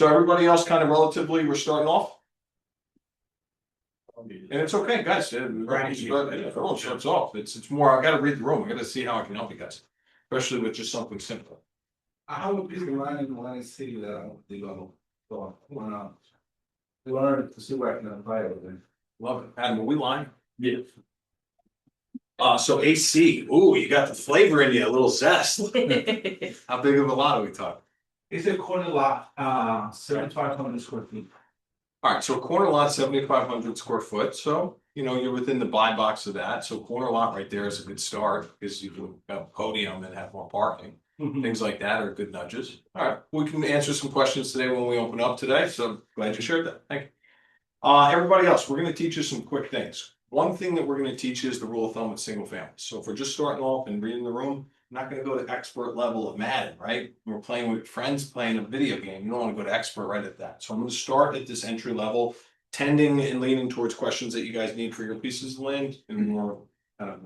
So everybody else kind of relatively, we're starting off? And it's okay, guys. Everyone starts off. It's more, I gotta read the room. I gotta see how I can help you guys. Especially with just something simple. I would be running one city that they go. So learn to see where I can apply it. Love it. Adam, are we lying? Yeah. So AC. Ooh, you got the flavor in you, a little zest. How big of a lot are we talking? It's a corner lot, 7,500 square feet. All right, so a corner lot, 7,500 square foot. So, you're within the buy box of that. So corner lot right there is a good start because you can have a podium and have more parking. Things like that are good nudges. All right, we can answer some questions today when we open up today. So glad you shared that. Thank you. Everybody else, we're going to teach you some quick things. One thing that we're going to teach you is the rule of thumb with single family. So if we're just starting off and reading the room, I'm not going to go to expert level of Madden, right? We're playing with friends playing a video game. You don't want to go to expert right at that. So I'm going to start at this entry level, tending and leaning towards questions that you guys need for your pieces of land and more kind of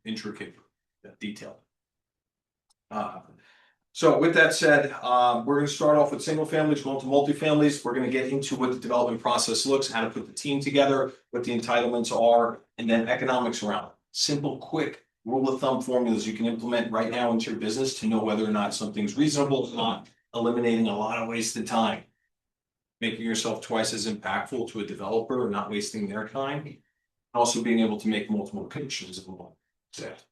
intricate detail. So with that said, we're going to start off with single families, go into multifamilies. We're going to get into what the development process looks, how to put the team together, what the entitlements are, and then economics around it. Simple, quick rule of thumb formulas you can implement right now into your business to know whether or not something's reasonable, not eliminating a lot of wasted time, making yourself twice as impactful to a developer, not wasting their time, also being able to make multiple connections in one set.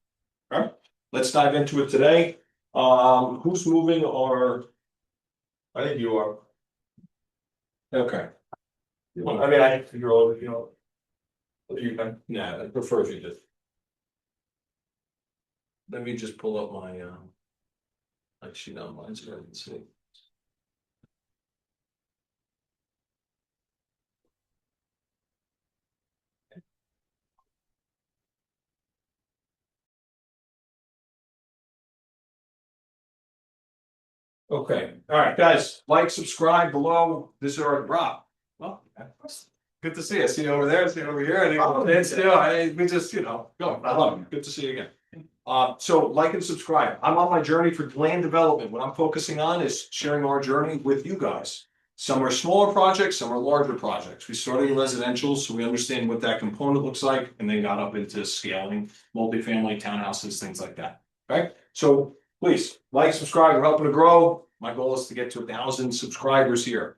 All right, let's dive into it today. Who's moving or? I think you are. Okay. I mean, I figure over, if you can. Nah, I prefer if you did. Let me just pull up my, actually, no, mine's good. Let's see. Okay, all right, guys, like, subscribe below. This is our Rob. Well, good to see you. See you over there, see you over here. And still, we just, go. I love you. Good to see you again. So like and subscribe. I'm on my journey for land development. What I'm focusing on is sharing our journey with you guys. Some are smaller projects, some are larger projects. We started in residential, so we understand what that component looks like, and then got up into scaling, multifamily, townhouses, things like that. Okay, so please like, subscribe. We're helping to grow. My goal is to get to 1,000 subscribers here.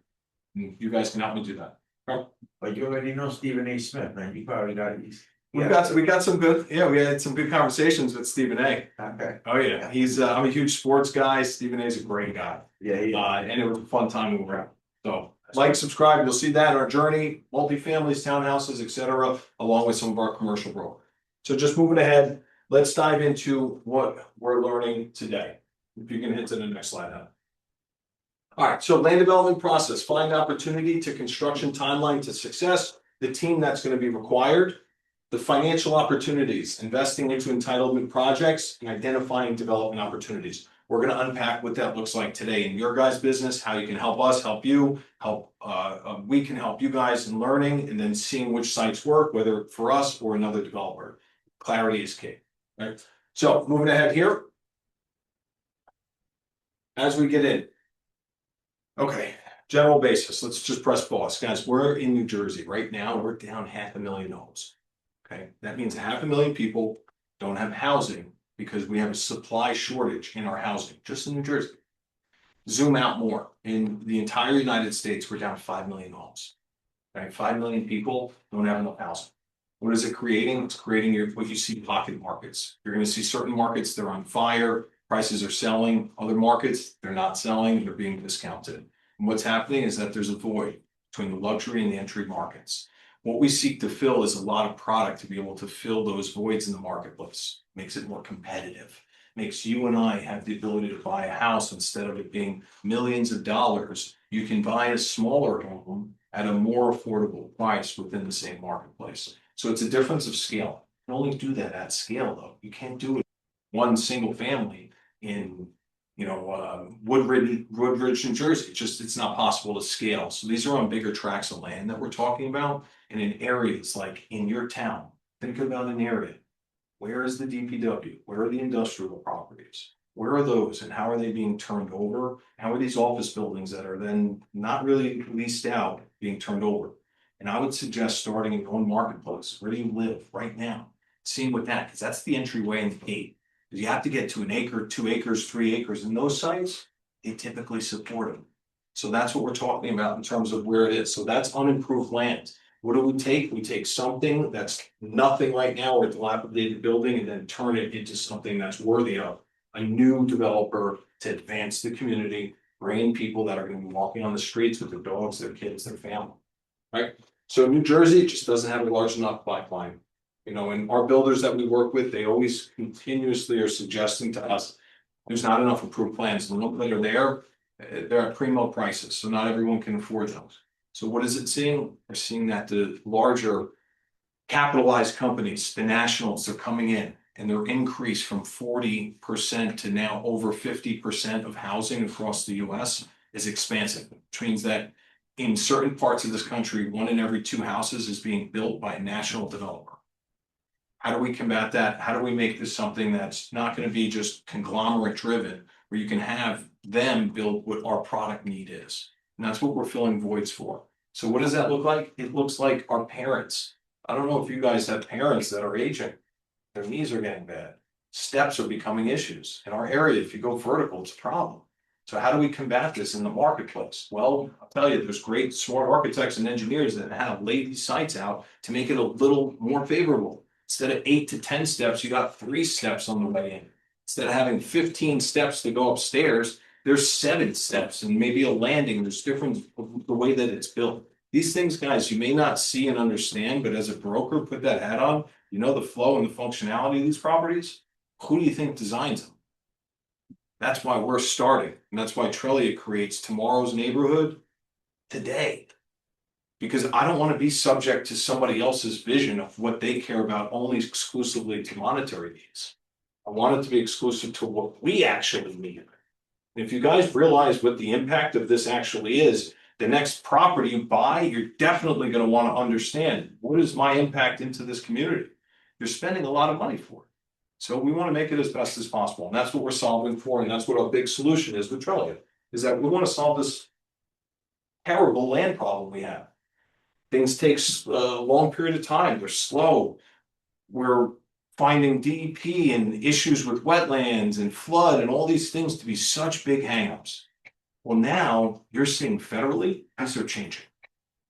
And you guys can help me do that. Right? But you already know Stephen A. Smith, man. You probably got these. We got some good, we had some good conversations with Stephen A. Okay. Oh yeah, he's I'm a huge sports guy. Stephen A. is a great guy. Yeah. And it was a fun time when we were out. So like, subscribe, you'll see that our journey, multifamilies, townhouses, etc., along with some of our commercial growth. So just moving ahead, let's dive into what we're learning today. If you can hit to the next slide now. All right, so land development process, find opportunity to construction timeline to success, the team that's going to be required, the financial opportunities, investing into entitlement projects, and identifying development opportunities. We're going to unpack what that looks like today in your guys' business, how you can help us, help you, we can help you guys in learning, and then seeing which sites work, whether for us or another developer. Clarity is key, right? So moving ahead here, as we get in. Okay, general basis, let's just press pause. Guys, we're in New Jersey right now. We're down 500,000 homes. Okay, that means 500,000 people don't have housing because we have a supply shortage in our housing, just in New Jersey. Zoom out more. In the entire United States, we're down 5 million homes. Okay, 5 million people don't have enough housing. What is it creating? It's creating what you see pocket markets. You're going to see certain markets, they're on fire, prices are selling. Other markets, they're not selling, they're being discounted. And what's happening is that there's a void between the luxury and the entry markets. What we seek to fill is a lot of product to be able to fill those voids in the marketplace. Makes it more competitive. Makes you and I have the ability to buy a house instead of it being millions of dollars. You can buy a smaller home at a more affordable price within the same marketplace. So it's a difference of scale. You can only do that at scale, though. You can't do it one single family in Woodridge, New Jersey. It's not possible to scale. So these are on bigger tracts of land that we're talking about, and in areas like in your town. Think about an area. Where is the DPW? Where are the industrial properties? Where are those and how are they being turned over? How are these office buildings that are then not really leased out being turned over? And I would suggest starting in your own marketplace. Where do you live right now? Seeing with that, because that's the entryway and the gate. Because you have to get to an acre, 2 acres, 3 acres, and those sites, they typically support them. So that's what we're talking about in terms of where it is. So that's unimproved land. What do we take? We take something that's nothing right now, or a dilapidated building, and then turn it into something that's worthy of a new developer to advance the community, bring in people that are gonna be walking on the streets with their dogs, their kids, their family. Right? So New Jersey just doesn't have a large enough pipeline. You know, and our builders that we work with, they always continuously are suggesting to us, there's not enough approved plans. The ones that are there, they're at primo prices, so not everyone can afford those. So what is it seeing? We're seeing that the larger capitalized companies, the nationals, are coming in and their increase from 40% to now over 50% of housing across the US is expansive, which means that in certain parts of this country, 1 in every 2 houses is being built by a national developer. How do we combat that? How do we make this something that's not going to be just conglomerate driven, where you can have them build what our product need is? And that's what we're filling voids for. So what does that look like? It looks like our parents. I don't know if you guys have parents that are aging. Their knees are getting bad. Steps are becoming issues. In our area, if you go vertical, it's a problem. So how do we combat this in the marketplace? Well, I'll tell you, there's great smart architects and engineers that have laid these sites out to make it a little more favorable. Instead of 8 to 10 steps, you got 3 steps on the way in. Instead of having 15 steps to go upstairs, there's 7 steps and maybe a landing. There's different the way that it's built. These things, guys, you may not see and understand, but as a broker, put that hat on, you know the flow and the functionality of these properties. Who do you think designs them? That's why we're starting, and that's why Trelia creates tomorrow's neighborhood today. Because I don't want to be subject to somebody else's vision of what they care about only exclusively to monetary needs. I want it to be exclusive to what we actually need. And if you guys realize what the impact of this actually is, the next property you buy, you're definitely going to want to understand, what is my impact into this community? You're spending a lot of money for it. So we want to make it as best as possible. And that's what we're solving for. And that's what our big solution is with Trelia, is that we want to solve this terrible land problem we have. Things take a long period of time. They're slow. We're finding DEP and issues with wetlands and flood and all these things to be such big hangups. Well, now you're seeing federally, things are changing.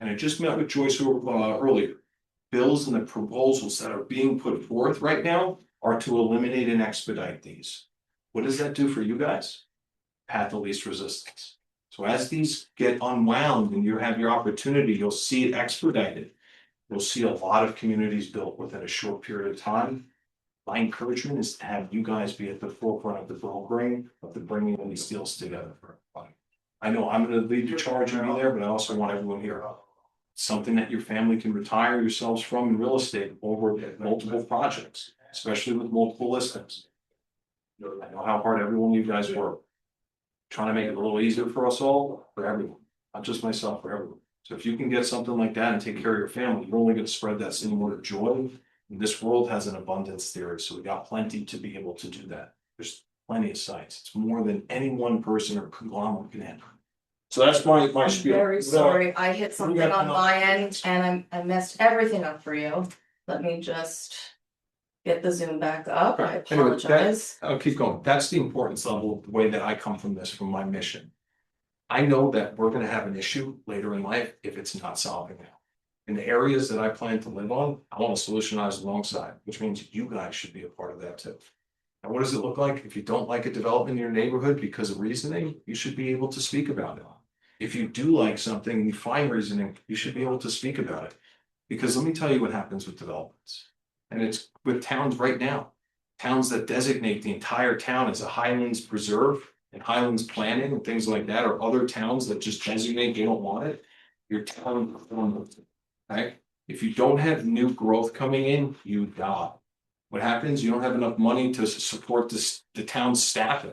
And I just met with Joyce earlier. Bills and the proposals that are being put forth right now are to eliminate and expedite these. What does that do for you guys? Path of least resistance. So as these get unwound and you have your opportunity, you'll see it expedited. You'll see a lot of communities built within a short period of time. My encouragement is to have you guys be at the forefront of the brokering, of the bringing of these deals together for everybody. I know I'm going to lead the charge and be there, but I also want everyone here. Something that your family can retire yourselves from in real estate over multiple projects, especially with multiple listings. I know how hard every one of you guys work. Trying to make it a little easier for us all, for everyone, not just myself, for everyone. So if you can get something like that and take care of your family, you're only going to spread that same word of joy. And this world has an abundance theory, so we got plenty to be able to do that. There's plenty of sites. It's more than any one person or conglomerate can handle. So that's my I'm spiel. very sorry, I hit something on my end and I messed everything up for you. Let me just get the Zoom back up, I Anyway, apologize. I'll keep going. That's the importance level, the way that I come from this, from my mission. I know that we're gonna have an issue later in life if it's not solving now. In the areas that I plan to live on, I want to solutionize alongside, which means you guys should be a part of that too. And what does it look like? If you don't like a development in your neighborhood because of reasoning, you should be able to speak about it. If you do like something and you find reasoning, you should be able to speak about it. Because let me tell you what happens with developments. And it's with towns right now. Towns that designate the entire town as a Highlands Preserve and Highlands Planning and things like that, or other towns that just designate they don't want it, your town performs. Okay? If you don't have new growth coming in, you die. What happens? You don't have enough money to support the town's staffing,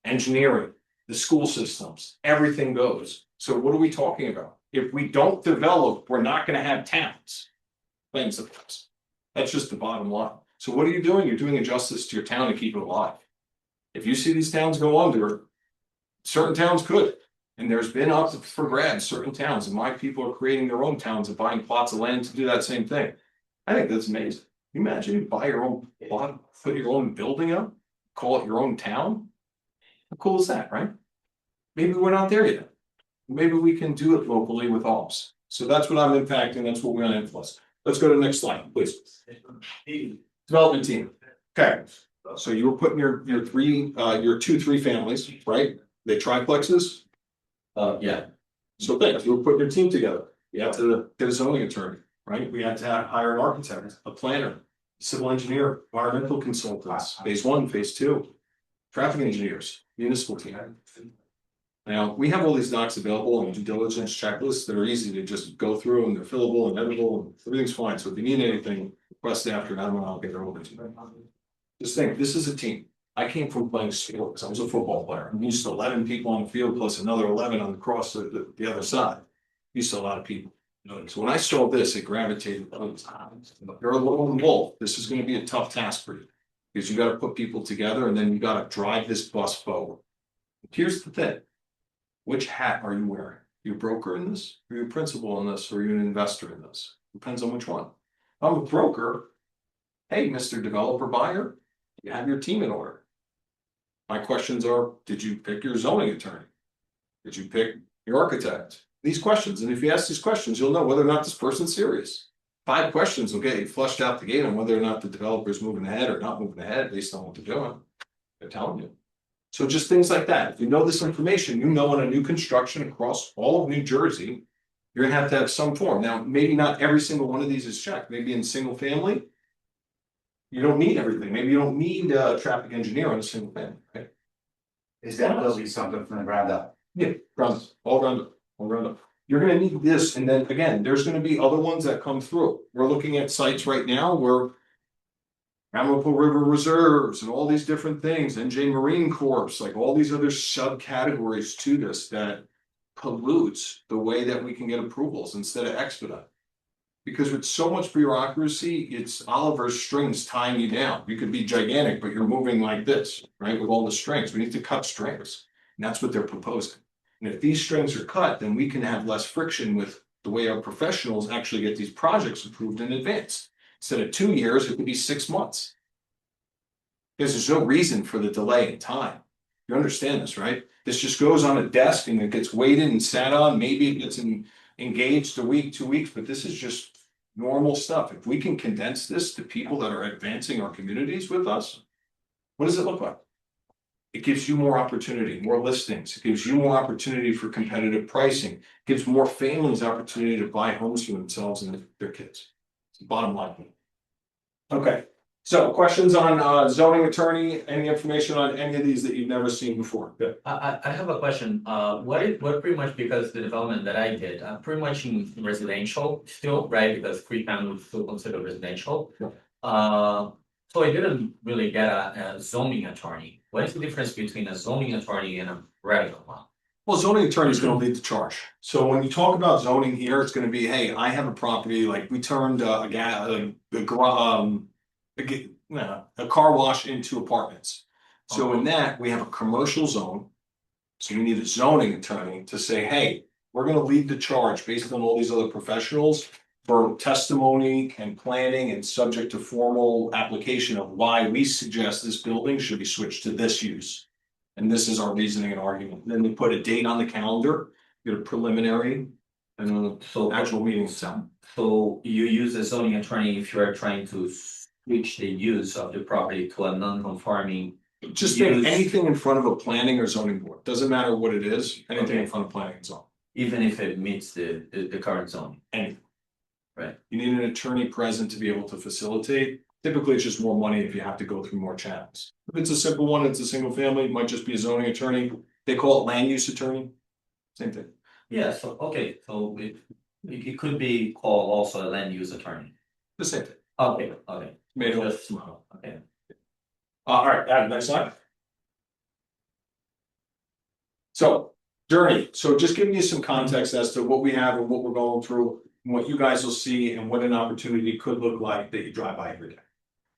engineering, the school systems, everything goes. So what are we talking about? If we don't develop, we're not going to have towns. Plain and simple. That's just the bottom line. So what are you doing? You're doing a justice to your town to keep it alive. If you see these towns go under, certain towns could. And there's been up for grabs, certain towns, and my people are creating their own towns and buying plots of land to do that same thing. I think that's amazing. Can you imagine you buy your own plot, put your own building up, call it your own town? How cool is that, right? Maybe we're not there yet. Maybe we can do it locally with alls. So that's what I'm impacting, that's what we're gonna influence. Let's go to the next slide, please. Development team. Okay, so you were putting your your 2-3 families, right? They triplexes? Yeah, So thanks, you were putting your team together. You have to get a zoning attorney, right? We had to hire an architect, a planner, civil engineer, environmental consultants, phase 1, phase 2. Traffic engineers, municipal team. Now, we have all these docs available and due diligence checklists that are easy to just go through and they're fillable and editable and everything's fine. So if you need anything, request after, and I don't know, I'll get it over to you. Just think, this is a team. I came from playing sports. I was a football player. I'm used to 11 people on the field plus another 11 on the cross the other side. Used to a lot of people. So when I saw this, it gravitated. You're a lone wolf. This is going to be a tough task for you because you got to put people together and then you got to drive this bus forward. Here's the thing. Which hat are you wearing? You a broker in this? Are you a principal in this? Or are you an investor in this? Depends on which one. If I'm a broker. Hey, Mr. Developer Buyer, you have your team in order. My questions are, did you pick your zoning attorney? Did you pick your architect? These questions, and if you ask these questions, you'll know whether or not this person's serious. 5 questions will get you flushed out the gate on whether or not the developer is moving ahead or not moving ahead based on what they're doing. They're telling you. So just things like that. If you know this information, you know on a new construction across all of New Jersey, you're gonna have to have some form. Now, maybe not every single one of these is checked. Maybe in single family, you don't need everything. Maybe you don't need a traffic engineer on a single family, right? is that building something from the ground up? Yeah, all ground up, all ground up. You're gonna need this, and then again, there's gonna be other ones that come through. We're looking at sites right now where Ramapo River Reserves and all these different things, NJ Marine Corps, like all these other subcategories to this that pollutes the way that we can get approvals instead of expedite. Because with so much bureaucracy, it's Oliver's strings tying you down. You could be gigantic, but you're moving like this, right? With all the strings, we need to cut strings. And that's what they're proposing. And if these strings are cut, then we can have less friction with the way our professionals actually get these projects approved in advance. Instead of 2 years, it could be 6 months. Because there's no reason for the delay in time. You understand this, right? This just goes on a desk and it gets weighted and sat on. Maybe it gets engaged a week, 2 weeks, but this is just normal stuff. If we can condense this to people that are advancing our communities with us, what does it look like? It gives you more opportunity, more listings. It gives you more opportunity for competitive pricing. It gives more families opportunity to buy homes for themselves and their kids. It's the bottom line. Okay, so questions on zoning attorney, any information on any of these that you've never seen before? Good. I have a question, what pretty much, because the development that I did, I'm pretty much in residential still, right, because 3 family is still considered residential. Yeah. So I didn't really get a zoning attorney. What is the difference between a zoning attorney and a regular one? Well, zoning attorney is going to lead the charge. So when you talk about zoning here, it's going to be, hey, I have a property, like we turned a car wash into apartments. So in that, we have a commercial zone. So we need a zoning attorney to say, hey, we're going to lead the charge based on all these other professionals for testimony and planning and subject to formal application of why we suggest this building should be switched to this use. And this is our reasoning and argument. Then they put a date on the calendar, get a preliminary, and So actual meeting itself. So you use a zoning attorney if you are trying to switch the use of the property to a non-conforming. Just think use, anything in front of a planning or zoning board, doesn't matter what it is, anything in Okay. front of planning and zoning, even if it meets the current zoning. anything. Right. You need an attorney present to be able to facilitate. Typically, it's just more money if you have to go through more channels. If it's a simple one, it's a single family, it might just be a zoning attorney. They call it land use attorney. Same thing. Yeah, so, okay, so it could be called also a land use attorney. The same thing. Okay. Made it Just- Okay. all right, add next slide. So, journey. So just giving you some context as to what we have and what we're going through, and what you guys will see, and what an opportunity could look like that you drive by every day.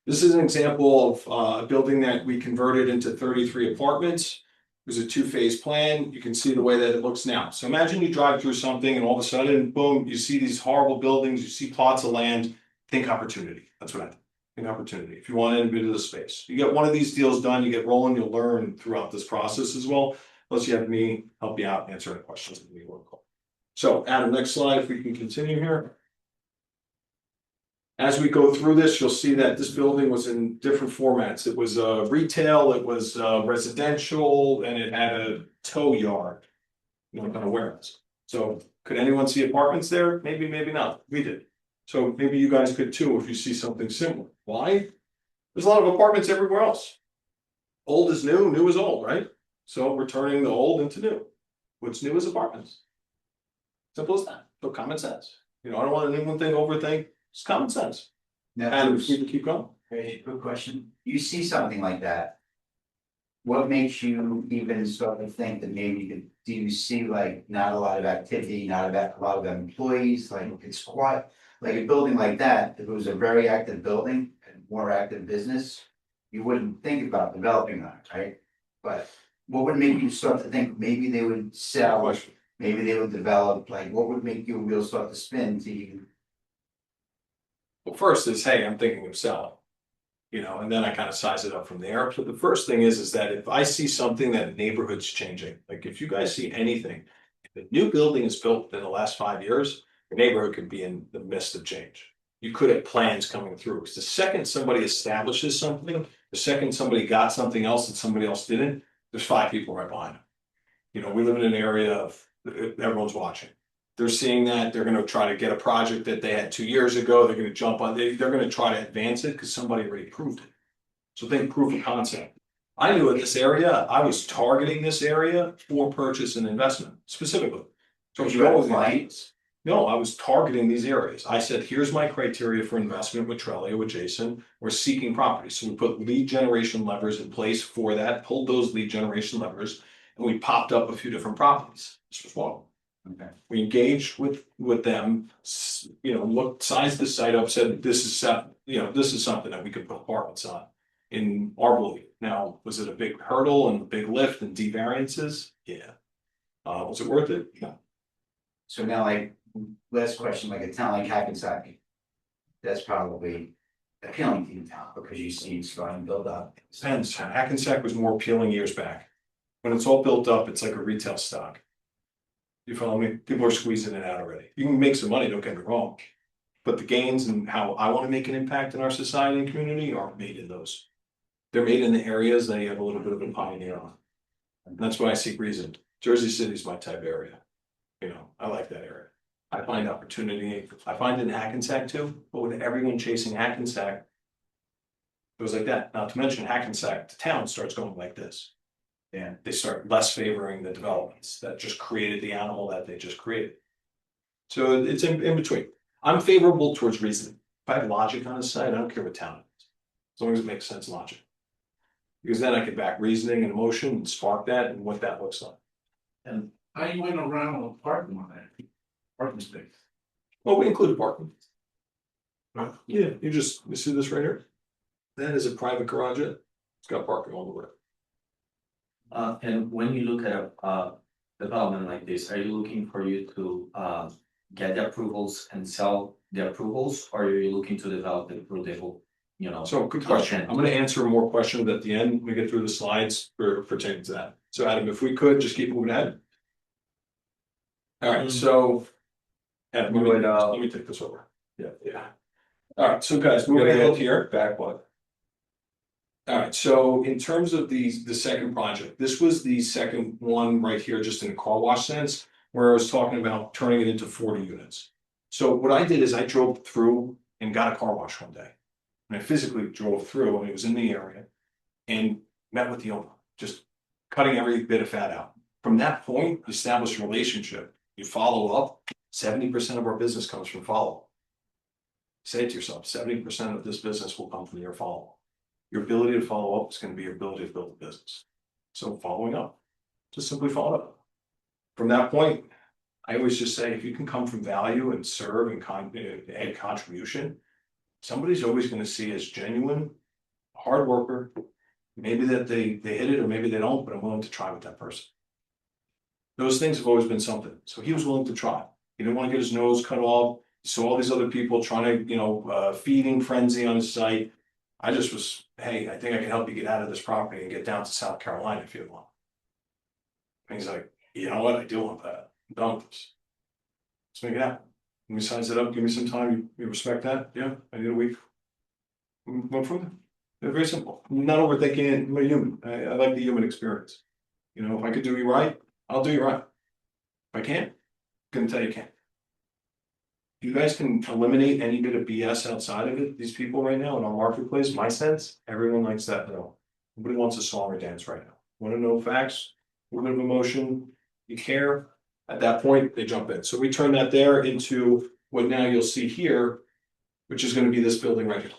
This is an example of a building that we converted into 33 apartments. It was a two-phase plan. You can see the way that it looks now. So imagine you drive through something and all of a sudden, boom, you see these horrible buildings, you see plots of land. Think opportunity. That's what I think. Think opportunity. If you want to into the space, you get one of these deals done, you get rolling, you'll learn throughout this process as well. Plus you have me help you out, answer any questions that you want to call. So Adam, next slide, if we can continue here. As we go through this, you'll see that this building was in different formats. It was retail, it was residential, and it had a tow yard. You know, kind of warehouse. So could anyone see apartments there? Maybe, maybe not. We did. So maybe you guys could too if you see something similar. Why? There's a lot of apartments everywhere else. Old is new, new is old, right? So we're turning the old into new. What's new is apartments. Simple as that. So common sense. You know, I don't want anyone to overthink. It's common sense. Now, And Bruce, we can keep going. hey, good question. You see something like that. What makes you even sort of think that maybe you could, do you see like not a lot of activity, not a lot of employees, like it's quiet? Like a building like that, if it was a very active building and more active business, you wouldn't think about developing on it, right? But what would make you start to think maybe they would sell, Question. maybe they would develop, like what would make your wheels start to spin to you? Well, first is, hey, I'm thinking of selling. You know, and then I kind of size it up from there. So the first thing is that if I see something that a neighborhood's changing, like if you guys see anything, if a new building is built in the last 5 years, your neighborhood could be in the midst of change. You could have plans coming through. Because the second somebody establishes something, the second somebody got something else that somebody else didn't, there's 5 people right behind them. You know, we live in an area of everyone's watching. They're seeing that, they're gonna try to get a project that they had 2 years ago, they're gonna jump on, they're gonna try to advance it because somebody already proved it. So think proof of concept. I knew in this area, I was targeting this area for purchase and investment specifically. So You had clients? no, I was targeting these areas. I said, here's my criteria for investment with Trellia, with Jason. We're seeking property. So we put lead generation levers in place for that, pulled those lead generation levers, and we popped up a few different properties. This was one of them. Okay. We engaged with them, you know, looked, sized the site up, said, this is this is something that we could put apartments on in our belief. Now, was it a big hurdle and a big lift and D variances? Yeah. Was it worth it? No. So now like, last question, like a town like Hackensack. That's probably appealing to you town because you see it's starting to build up. Depends. Hackensack was more appealing years back. When it's all built up, it's like a retail stock. You follow me? People are squeezing it out already. You can make some money, don't get me wrong. But the gains and how I want to make an impact in our society and community aren't made in those. They're made in the areas that you have a little bit of a pioneer on. And that's why I seek reason. Jersey City is my type area. You know, I like that area. I find opportunity. I find it in Hackensack too, but with everyone chasing Hackensack, it was like that. Not to mention Hackensack, the town starts going like this. And they start less favoring the developments that just created the animal that they just created. So it's in between. I'm favorable towards reasoning. If I have logic on a side, I don't care what town it is. As long as it makes sense logic. Because then I can back reasoning and emotion and spark that and what that looks like. And how you went around with parking on that? Parking space. Well, we include parking. Huh? Yeah, you see this right here? That is a private garage. It's got parking all the way. And when you look at a development like this, are you looking for you to get the approvals and sell the approvals, or are you looking to develop it through the whole, you know? So good question. I'm gonna answer more questions at the end. When we get through the slides pertaining to that. So Adam, if we could just keep moving ahead. All right, so. Adam, let me take this over. Yeah. All right, so guys, moving ahead here. Back one. All right, so in terms of the second project, this was the second one right here, just in a car wash sense, where I was talking about turning it into 40 units. So what I did is I drove through and got a car wash one day. And I physically drove through and it was in the area and met with the owner, just cutting every bit of fat out. From that point, you establish a relationship, you follow up, 70% of our business comes from follow-up. Say it to yourself, 70% of this business will come from your follow-up. Your ability to follow up is going to be your ability to build a business. So following up, just simply follow up. From that point, I always just say, if you can come from value and serve and add contribution, somebody's always gonna see as genuine, hard worker. Maybe that they hit it or maybe they don't, but I'm willing to try with that person. Those things have always been something, so he was willing to try. He didn't want to get his nose cut off. He saw all these other people trying to, feeding frenzy on his site. I just was, hey, I think I can help you get out of this property and get down to South Carolina if you want. And he's like, you know what, I do want that, I'm done with this. Let's make it happen. Let me size it up, give me some time, you respect that? Yeah, I need a week. Went from there. They're very simple, I'm not overthinking it, I'm a human, I like the human experience. If I could do you right, I'll do you right. If I can't, I'm gonna tell you can't. You guys can eliminate any bit of BS outside of it, these people right now in our marketplace, my sense, everyone likes that though. Nobody wants a song or dance right now. Wanna know facts, a little bit of emotion, you care, at that point, they jump in. So we turn that there into what now you'll see here, which is gonna be this building right here.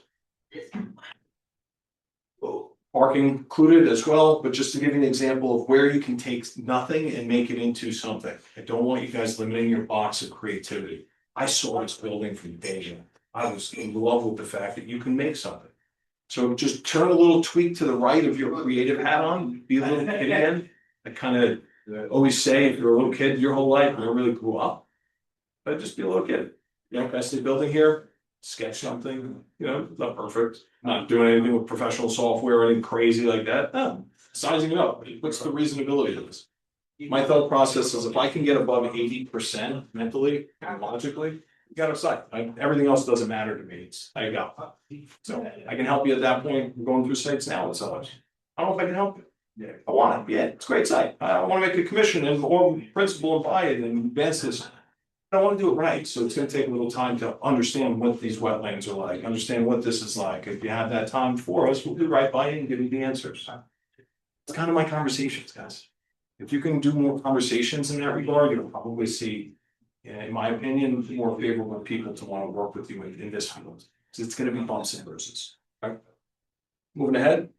Parking included as well, but just to give you an example of where you can take nothing and make it into something. I don't want you guys limiting your box of creativity. I saw this building from day one. I was in love with the fact that you can make something. So just turn a little tweak to the right of your creative hat on, be a little kid again. I kind of always say, if you're a little kid your whole life, you never really grew up. But just be a little kid. Can I see a building here? Sketch something, not perfect, not doing anything with professional software or anything crazy like that. No, sizing it up. What's the reasonability of this? My thought process is if I can get above 80% mentally and logically, you got a site. Everything else doesn't matter to me. It's I got. So I can help you at that point. We're going through sites now and so much. I don't know if I can help you. Yeah, I want it. Yeah, it's a great site. I want to make a commission and or principal and buy it and advance this. I want to do it right, so it's gonna take a little time to understand what these wetlands are like, understand what this is like. If you have that time for us, we'll do right by you and give you the answers. It's kind of my conversations, guys. If you can do more conversations in that regard, you'll probably see, in my opinion, more favorable people to want to work with you in this field. So it's gonna be bumps and bruises. Okay. Moving ahead.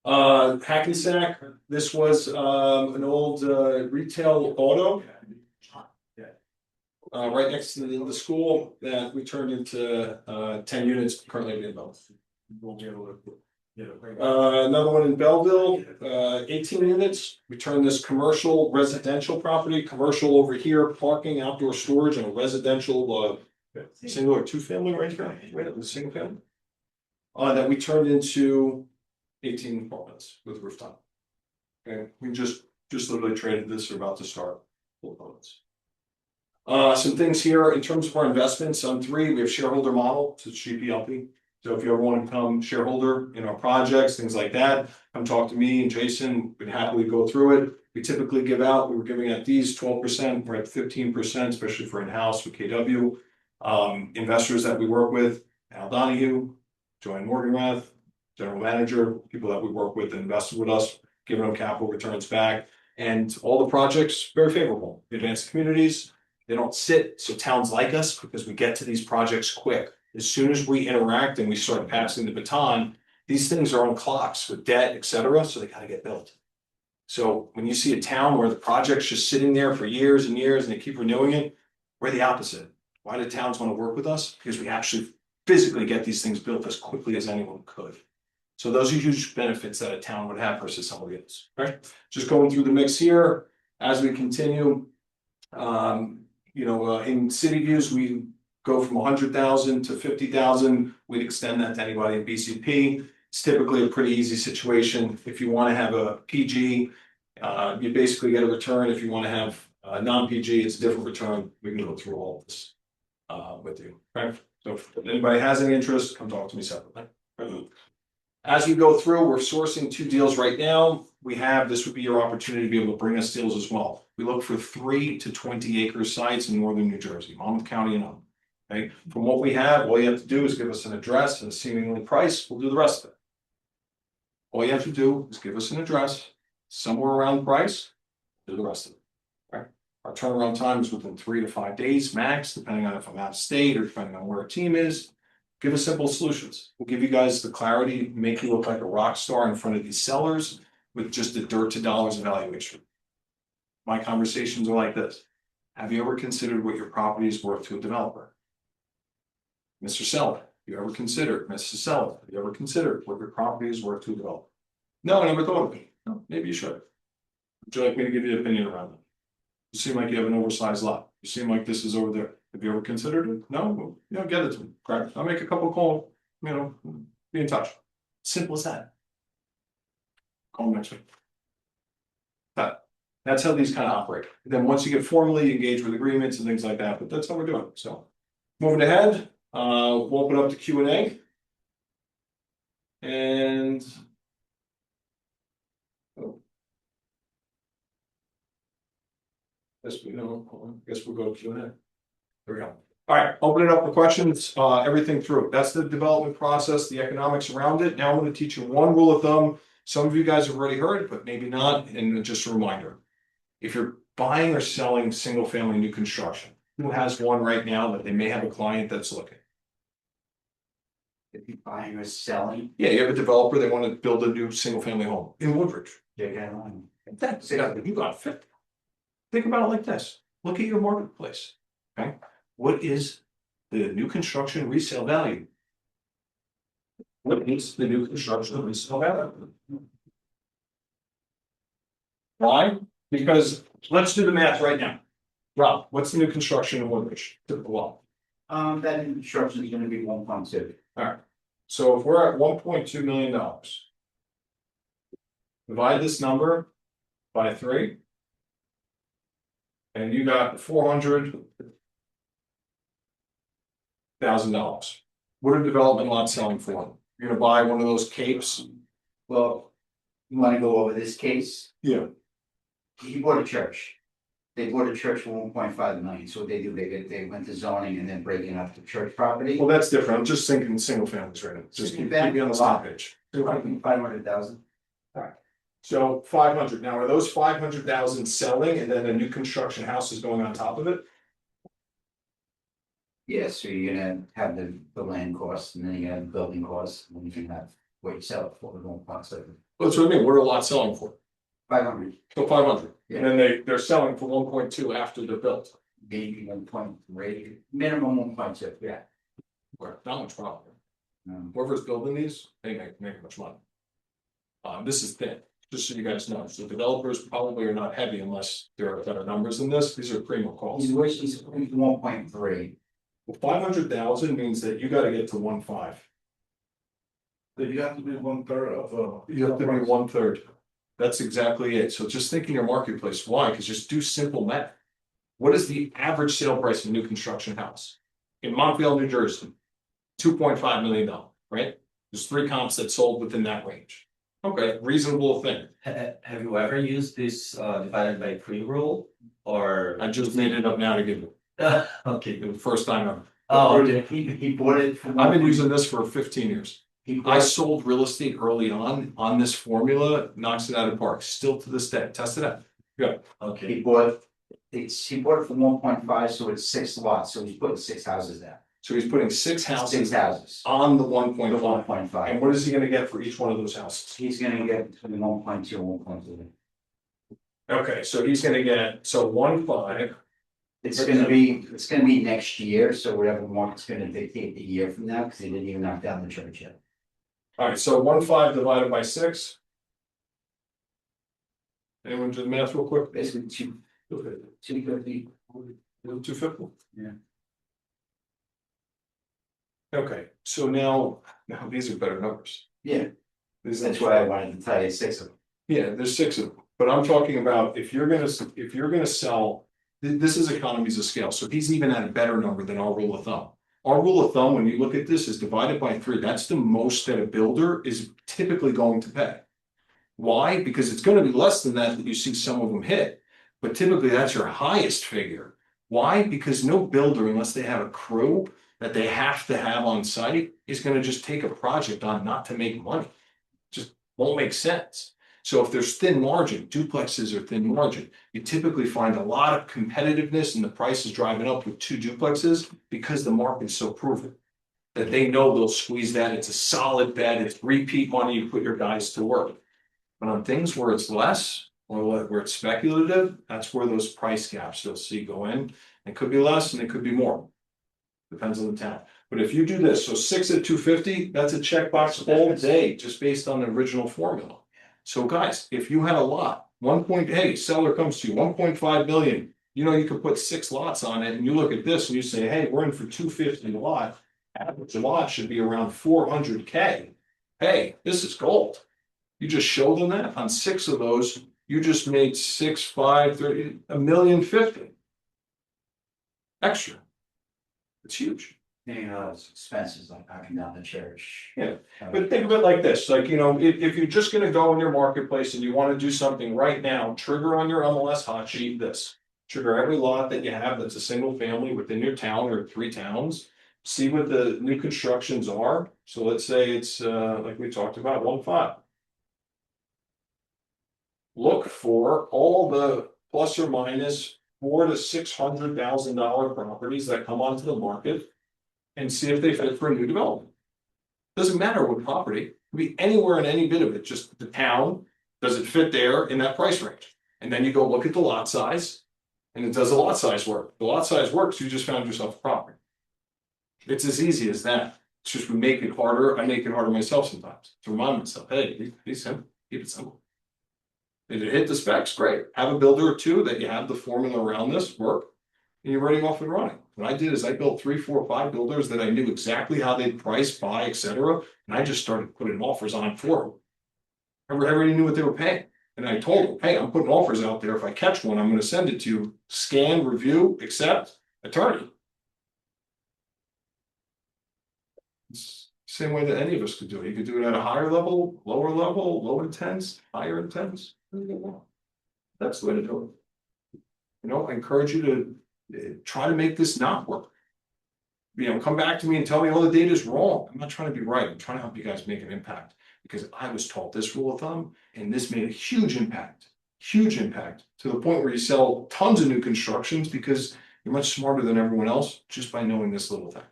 Hackensack, this was an old retail auto. Right next to the school that we turned into 10 units currently being built. Another one in Belleville, 18 units. We turned this commercial residential property, commercial over here, parking, outdoor storage, and a residential single or two family right here, right? Single family. That we turned into 18 apartments with rooftop. Okay, we just literally traded this, we're about to start full apartments. Some things here in terms of our investments on 3, we have shareholder model, so it's GPLP. So if you ever want to become shareholder in our projects, things like that, come talk to me and Jason, we'd happily go through it. We typically give out, we were giving out these 12%, we're at 15%, especially for in-house with KW. Investors that we work with, Al Donahue, Joanne Morganrath, general manager, people that we work with and invested with us, giving them capital returns back. And all the projects, very favorable. Advanced communities, they don't sit, so towns like us because we get to these projects quick. As soon as we interact and we start passing the baton, these things are on clocks with debt, etc. So they gotta get built. So when you see a town where the project's just sitting there for years and years and they keep renewing it, we're the opposite. Why do towns want to work with us? Because we actually physically get these things built as quickly as anyone could. So those are huge benefits that a town would have versus somebody else, right? Just going through the mix here as we continue. In city views, we go from 100,000 to 50,000. We'd extend that to anybody in BCP. It's typically a pretty easy situation. If you want to have a PG, you basically get a return. If you want to have a non-PG, it's a different return. We can go through all of this with you, right? So if anybody has any interest, come talk to me separately. As we go through, we're sourcing 2 deals right now. This would be your opportunity to be able to bring us deals as well. We look for 3 to 20 acre sites in northern New Jersey, Monmouth County and on. Okay, from what we have, all you have to do is give us an address and a seemingly price. We'll do the rest of it. All you have to do is give us an address, somewhere around price, do the rest of it. Right? Our turnaround time is within 3 to 5 days max, depending on if I'm out of state or depending on where a team is. Give us simple solutions. We'll give you guys the clarity, make you look like a rock star in front of these sellers with just a dirt to dollars evaluation. My conversations are like this. Have you ever considered what your property is worth to a developer? Mr. Seller, You ever considered, Mrs. Seller, have you ever considered what your property is worth to develop? No, I never thought of it. No, maybe you should. Would you like me to give you an opinion around it? You seem like you have an oversized lot. You seem like this is over there. Have you ever considered it? No, well, you know, get it to me. Correct. I'll make a couple calls, you know, be in touch. Simple as that. Call me next week. That's how these kind of operate. Then once you get formally engaged with agreements and things like that, but that's how we're doing. So moving ahead, we'll open up to Q&A. And oh. Guess we know, I guess we'll go to Q&A. There we go. All right, open it up for questions, everything through. That's the development process, the economics around it. Now I'm going to teach you one rule of thumb. Some of you guys have already heard it, but maybe not. And just a reminder, if you're buying or selling single family new construction, who has one right now that they may have a client that's looking? If you're buying or selling, Yeah, you have a developer, they want to build a new single family home in Woodbridge. they're gonna want. That's it, you got 50. Think about it like this, look at your marketplace, okay? What is the new construction resale value? What is the new construction resale value? Why? Because let's do the math right now. Rob, what's the new construction in Woodbridge? Typical. That construction is gonna be 1.2. Alright, so if we're at $1.2 million. Divide this number by 3. And you got $400,000. What are development lots selling for? You're gonna buy one of those capes? Well, you wanna go over this case? Yeah. He bought a church. They bought a church for 1.5 million, so what they do, they went to zoning and then breaking up the church property. Well, that's different, I'm just thinking single families right now, just keep me on the same page. 500,000. So 500, now are those 500,000 selling and then a new construction house is going on top of it? Yeah, so you're gonna have the land costs and then you have building costs, and you can have what you sell it for, the 1.7. That's what I mean, what are a lot selling for? 500, So 500, and then they're selling for 1.2 after they're built. maybe 1.3, minimum 1.2, yeah. Or not much problem. Um, Whoever's building these, they make much money. This is thin, just so you guys know, so developers probably are not heavy unless there are better numbers than this, these are premium calls. he's 1.3. Well, 500,000 means that you gotta get to 1.5. Then you have to be 1/3 of. You have to be 1/3. That's exactly it, so just think in your marketplace, why? Because just do simple math. What is the average sale price of a new construction house? In Montvale, New Jersey, $2.5 million, right? There's 3 comps that sold within that range. Okay, reasonable thing. Have you ever used this divided by 3 rule or? I just made it up now to give you Okay. the first time ever. Oh, okay. He bought it for. I've been using this for 15 years. He I bought, sold real estate early on this formula, knocks it out of the park, still to this day, test it out. Okay. he bought it for 1.5, so it's 6 lots, so he's putting 6 houses there. So he's putting 6 6 houses houses. on the The 1.5. 1.5. And what is he gonna get for each one of those houses? He's gonna get between 1.2 and 1.3. Okay, so he's gonna get, so 1.5, It's gonna be next year, so whatever the market's gonna dictate the year from now, because they didn't even knock down the church yet. alright, so 1.5 divided by 6. Anyone do the math real quick? Basically, 250. 250? Yeah. Okay, so now these are better numbers. Yeah, These that's are- why I wanted to tell you 6 of them. Yeah, there's 6 of them, but I'm talking about if you're gonna sell, this is economies of scale, so he's even at a better number than our rule of thumb. Our rule of thumb, when you look at this, is divided by 3, that's the most that a builder is typically going to pay. Why? Because it's gonna be less than that you see some of them hit, but typically that's your highest figure. Why? Because no builder, unless they have a crew that they have to have on site, is gonna just take a project on not to make money. Just won't make sense. So if there's thin margin, duplexes are thin margin, you typically find a lot of competitiveness and the price is driving up with 2 duplexes because the market's so proven. That they know they'll squeeze that, it's a solid bet, it's repeat money, you put your guys to work. But on things where it's less, or where it's speculative, that's where those price gaps you'll see go in. It could be less and it could be more. Depends on the town. But if you do this, so 6 at 250, that's a checkbox all day, just based on the original formula. So guys, if you had a lot, hey, seller comes to you, 1.5 million. You know, you could put 6 lots on it, and you look at this and you say, hey, we're in for 250 a lot. Average lot should be around 400K. Hey, this is gold. You just show them that on 6 of those, you just made 6, 5, 30, $1,050,000 extra. It's huge. You know, it's expenses like knocking down the church. Yeah, but think of it like this, like, you know, if you're just gonna go in your marketplace and you wanna do something right now, trigger on your MLS hot sheet this. Trigger every lot that you have that's a single family within your town or 3 towns. See what the new constructions are, so let's say it's like we talked about, 1.5. Look for all the plus or minus $400,000 to $600,000 properties that come onto the market. And see if they fit for a new development. Doesn't matter what property, it could be anywhere in any bit of it, just the town, does it fit there in that price range? And then you go look at the lot size, and it does the lot size work. The lot size works, you just found yourself a property. It's as easy as that. It's just we make it harder. I make it harder myself sometimes to remind myself, hey, be simple, keep it simple. If it hit the specs, great. Have a builder or two that you have the formula around this work. And you're running off and running. What I did is I built 3, 4, 5 builders that I knew exactly how they'd price, buy, etc. And I just started putting offers on for them. I already knew what they were paying. And I told them, hey, I'm putting offers out there. If I catch one, I'm going to send it to you. Scan, review, accept, attorney. It's the same way that any of us could do it. You could do it at a higher level, low intense, higher intense. That's the way to do it. You know, I encourage you to try to make this not work. You know, come back to me and tell me, oh, the data is wrong. I'm not trying to be right. I'm trying to help you guys make an impact, because I was taught this rule of thumb, and this made a huge impact to the point where you sell tons of new constructions because you're much smarter than everyone else just by knowing this little thing.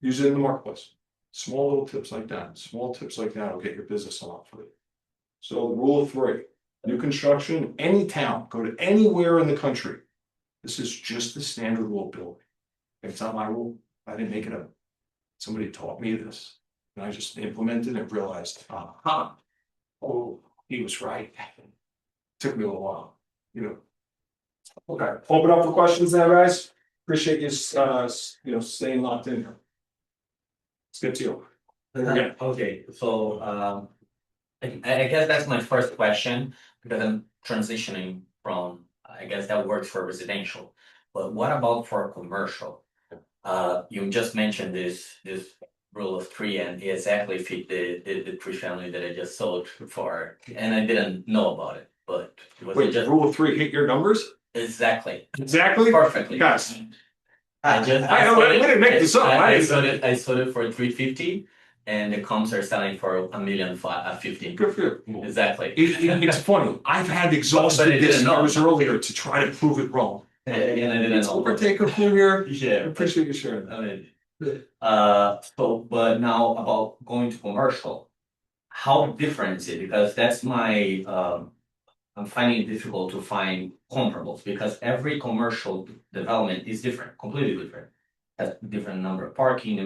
Use it in the marketplace. Small little tips like that, will get your business a lot further. So the rule of 3, new construction, any town, go to anywhere in the country. This is just the standard rule of building. It's not my rule. I didn't make it up. Somebody taught me this. And I just implemented it and realized, oh, he was right. Took me a little while, you know. Okay, open up for questions now, guys. Appreciate you, staying locked in here. Let's get to you. Yeah. Okay, so I guess that's my first question, because I'm transitioning from, I guess that works for residential, but what about for commercial? You just mentioned this rule of 3, and it exactly fit the 3 family that I just sold for, and I didn't know about it, but it was Wait, just rule of 3 hit your numbers? exactly Perfectly. perfectly. Guys, I we didn't make this up. I sold it for 350, and the comps are selling for $1,015,000. Good for you. Exactly. It's funny. I've had But I exhausted didn't this know. years earlier to try to prove it wrong. And I didn't know. Overtake a few here. I Yeah. appreciate you sharing that. I mean, but now about going to commercial, how different is it? Because that's my, I'm finding it difficult to find comparables, because every commercial development is different, completely different. Has different number of parking,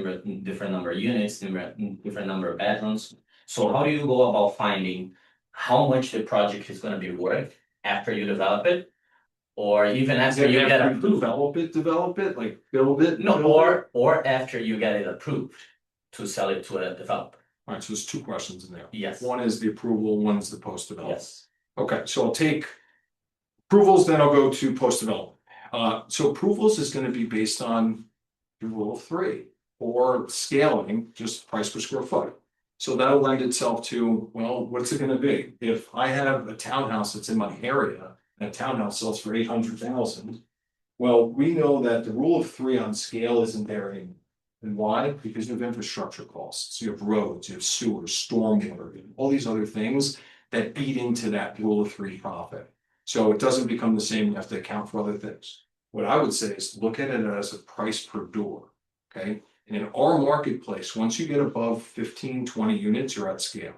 different number of units, different number of bedrooms. So how do you go about finding how much the project is gonna be worth after you develop it? Or even after you get approved? Develop it, like build it. No, build it. or after you get it approved to sell it to a developer. All right, so there's 2 questions in there. Yes. One is the approval, one is the post development. Yes. Okay, so I'll take approvals, then I'll go to post development. So approvals is gonna be based on the rule of 3, or scaling, just price per square foot. So that'll lend itself to, well, what's it gonna be? If I have a townhouse that's in my area, and a townhouse sells for 800,000. Well, we know that the rule of 3 on scale isn't there anymore. And why? Because you have infrastructure costs. You have roads, you have sewers, stormwater, all these other things that eat into that rule of 3 profit. So it doesn't become the same. You have to account for other things. What I would say is look at it as a price per door. Okay. And in our marketplace, once you get above 15, 20 units, you're at scale.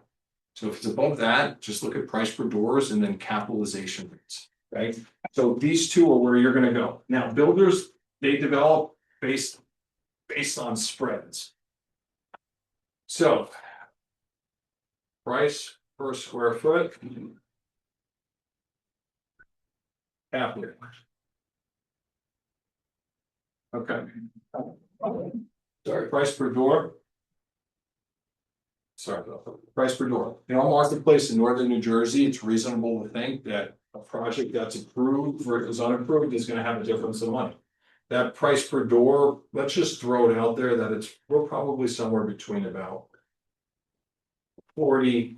So if it's above that, just look at price per doors and then capitalization rates. Right? So these 2 are where you're gonna go. Now, builders, they develop based based on spreads. So. Price per square foot. Capital. Okay. Sorry, price per door. Sorry about that. Price per door. In our marketplace in northern New Jersey, it's reasonable to think that a project that's approved versus unapproved is gonna have a difference in money. That price per door, let's just throw it out there that we're probably somewhere between about 40,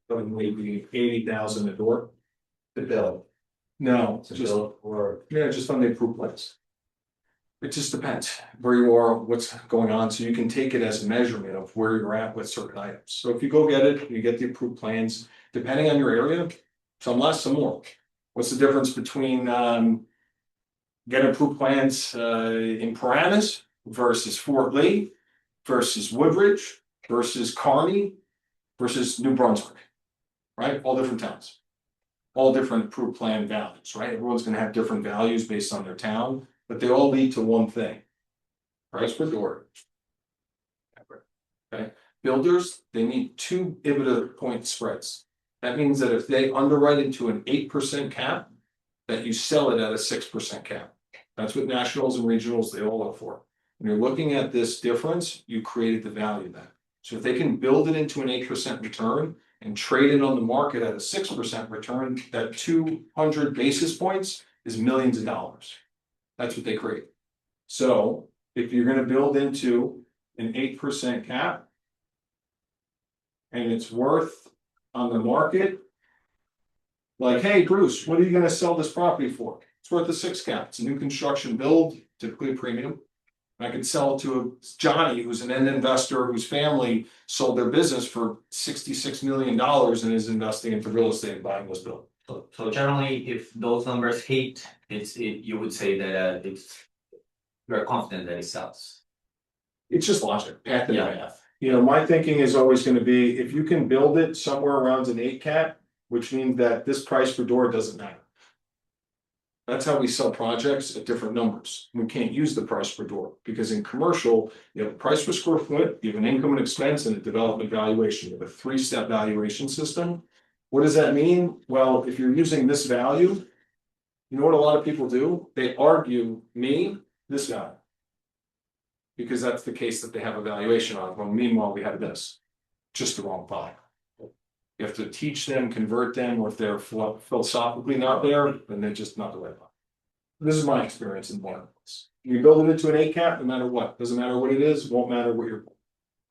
but maybe 80,000 a door. The bill, No, to just, build or, yeah, just on the approved plans. It just depends where you are, what's going on, so you can take it as a measurement of where you're at with certain items. So if you go get it, you get the approved plans, depending on your area, some less, some more. What's the difference between getting approved plans in Paramus versus Fort Lee versus Woodbridge versus Kearney versus New Brunswick? Right, all different towns. All different approved plan values, right? Everyone's gonna have different values based on their town, but they all lead to one thing. Price per door. Okay, builders, they need 2 EBITDA point spreads. That means that if they underwrite into an 8% cap, that you sell it at a 6% cap. That's what nationals and regionals, they all look for. When you're looking at this difference, you created the value of that. So if they can build it into an 8% return and trade it on the market at a 6% return, that 200 basis points is millions of dollars. That's what they create. So if you're gonna build into an 8% cap. And it's worth on the market. Like, hey, Bruce, what are you gonna sell this property for? It's worth a 6 cap. It's a new construction build, typically a premium. I could sell it to Johnny, who's an end investor whose family sold their business for $66 million and is investing into real estate and buying this building. So generally, if those numbers hit, you would say that you're confident that it sells. It's just logic, path and Yeah. math. You know, my thinking is always gonna be, if you can build it somewhere around an 8 cap, which means that this price per door doesn't matter. That's how we sell projects at different numbers. We can't use the price per door, because in commercial, you have a price per square foot, you have an income and expense and a development valuation. You have a 3-step valuation system. What does that mean? Well, if you're using this value, you know what a lot of people do? They argue me, this value. Because that's the case that they have a valuation on, well, meanwhile, we have this, just the wrong value. You have to teach them, convert them, or if they're philosophically not there, then they're just not the right one. This is my experience in markets. You build it into an 8 cap, no matter what, doesn't matter what it is, won't matter what your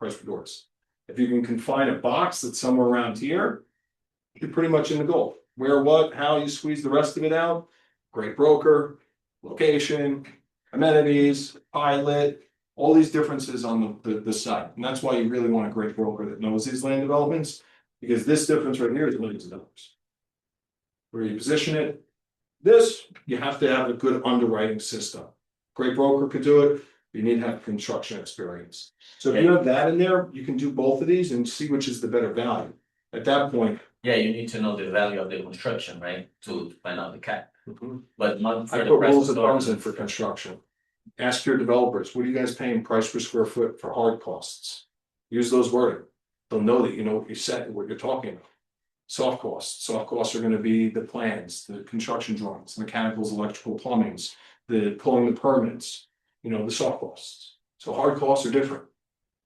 price per door is. If you can confine a box that's somewhere around here, you're pretty much in the goal. Where, what, how you squeeze the rest of it out, great broker, location, amenities, pilot, all these differences on the site. And that's why you really want a great broker that knows these land developments, because this difference right here is millions of dollars. Where you position it, this, you have to have a good underwriting system. Great broker could do it, you need to have construction experience. So if you have that in there, you can do both of these and see which is the better value. At that point. Yeah, you need to know the value of the construction, right, to find out the cap, but not for I the put price rules of of thumbs in doors. for construction. Ask your developers, what are you guys paying price per square foot for hard costs? Use those wording. They'll know that you know what you said, what you're talking about. Soft costs are gonna be the plans, the construction drawings, mechanicals, electrical, plumbings, the pulling the permits, you know, the soft costs. So hard costs are different.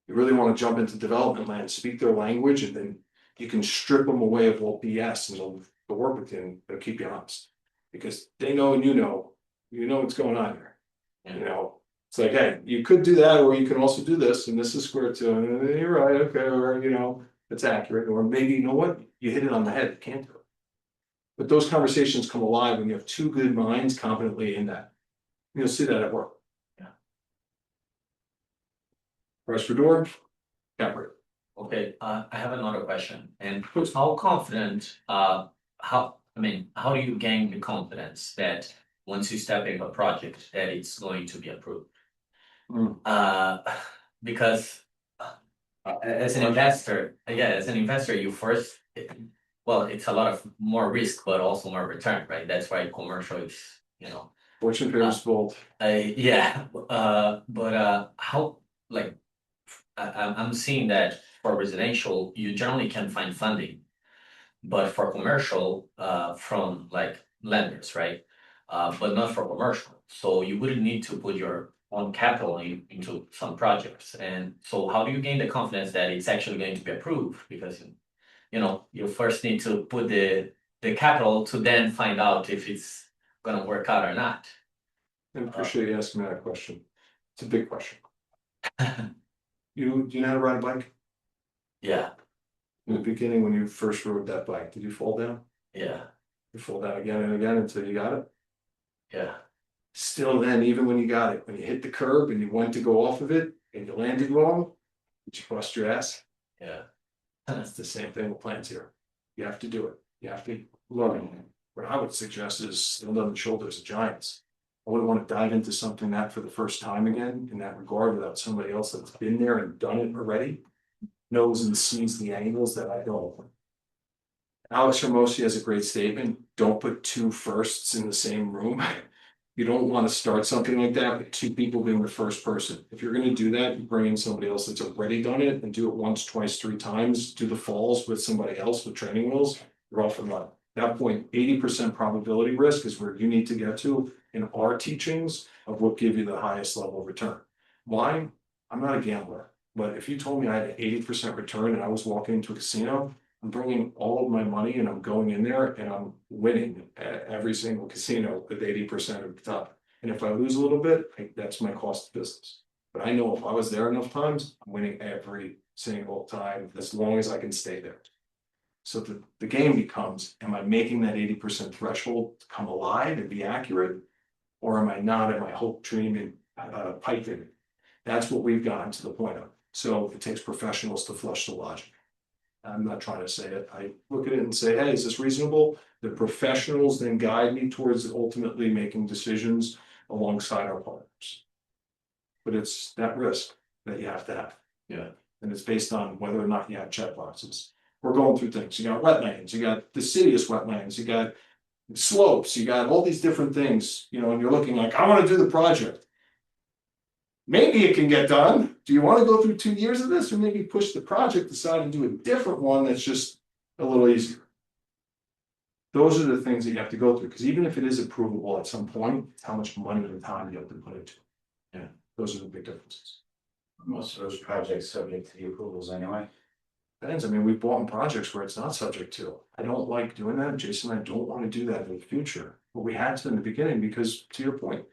You really wanna jump into development land, speak their language, and then you can strip them away of all BS and they'll work with you and they'll keep you honest. Because they know and you know what's going on here. Yeah. You know, it's like, hey, you could do that, or you can also do this, and this is square too, and you're right, okay, or you know, it's accurate, or maybe, you know what, you hit it on the head, you can't do it. But those conversations come alive when you have 2 good minds competently in that. You'll see that at work. Yeah. Price per door, cap rate. Okay, I have another question, and how confident, how do you gain the confidence that once you step into a project, that it's going to be approved? Because as an investor, you first, well, it's a lot of more risk, but also more return, right? That's why commercial is, you know. Fortune favors bold. Yeah, but how, like, I'm seeing that for residential, you generally can find funding. But for commercial, from like lenders, right? But not for commercial, so you wouldn't need to put your own capital into some projects. And so how do you gain the confidence that it's actually going to be approved? Because, you know, you first need to put the capital to then find out if it's gonna work out or not. I appreciate you asking me that question. It's a big question. Do you know how to ride a bike? Yeah, In the beginning, when you first rode that bike, did you fall down? yeah, You fall down again and again until you got it? yeah, Still then, even when you got it, when you hit the curb and you went to go off of it and you landed wrong, did you bust your ass? yeah. It's the same thing with plants here. You have to do it. You have to learn. What I would suggest is stand on the shoulders of giants. I wouldn't want to dive into something that for the first time again in that regard without somebody else that's been there and done it already, knows and sees the angles that I don't. Alex Hermosi has a great statement. Don't put two firsts in the same room. You don't want to start something like that with two people being the first person. If you're going to do that, you bring in somebody else that's already done it and do it once, twice, three times. Do the falls with somebody else with training wheels. You're off and running. At that point, 80% probability risk is where you need to get to in our teachings of what give you the highest level of return. Why? I'm not a gambler, but if you told me I had an 80% return and I was walking into a casino, I'm bringing all of my money and I'm going in there and I'm winning at every single casino with 80% of the time. And if I lose a little bit, that's my cost of business. But I know if I was there enough times, I'm winning every single time as long as I can stay there. So the game becomes, am I making that 80% threshold to come alive and be accurate? Or am I not? Am I hope, dreaming, piping? That's what we've gotten to the point of. So it takes professionals to flush the logic. I'm not trying to say it. I look at it and say, hey, is this reasonable? The professionals then guide me towards ultimately making decisions alongside our partners. But it's that risk that you have to have. Yeah. And it's based on whether or not you have check boxes. We're going through things. You got wetlands, you got deciduous wetlands, you got slopes, you got all these different things, you know, and you're looking like, I want to do the project. Maybe it can get done. Do you want to go through 2 years of this, or maybe push the project aside and do a different one that's just a little easier? Those are the things that you have to go through, because even if it is approvable at some point, it's how much money and time you have to put into it. Yeah, those are the big differences. Most of those projects subject to the approvals anyway. Depends. I mean, we've bought in projects where it's not subject to. I don't like doing that, Jason. I don't want to do that in the future. But we had to in the beginning because, to your point,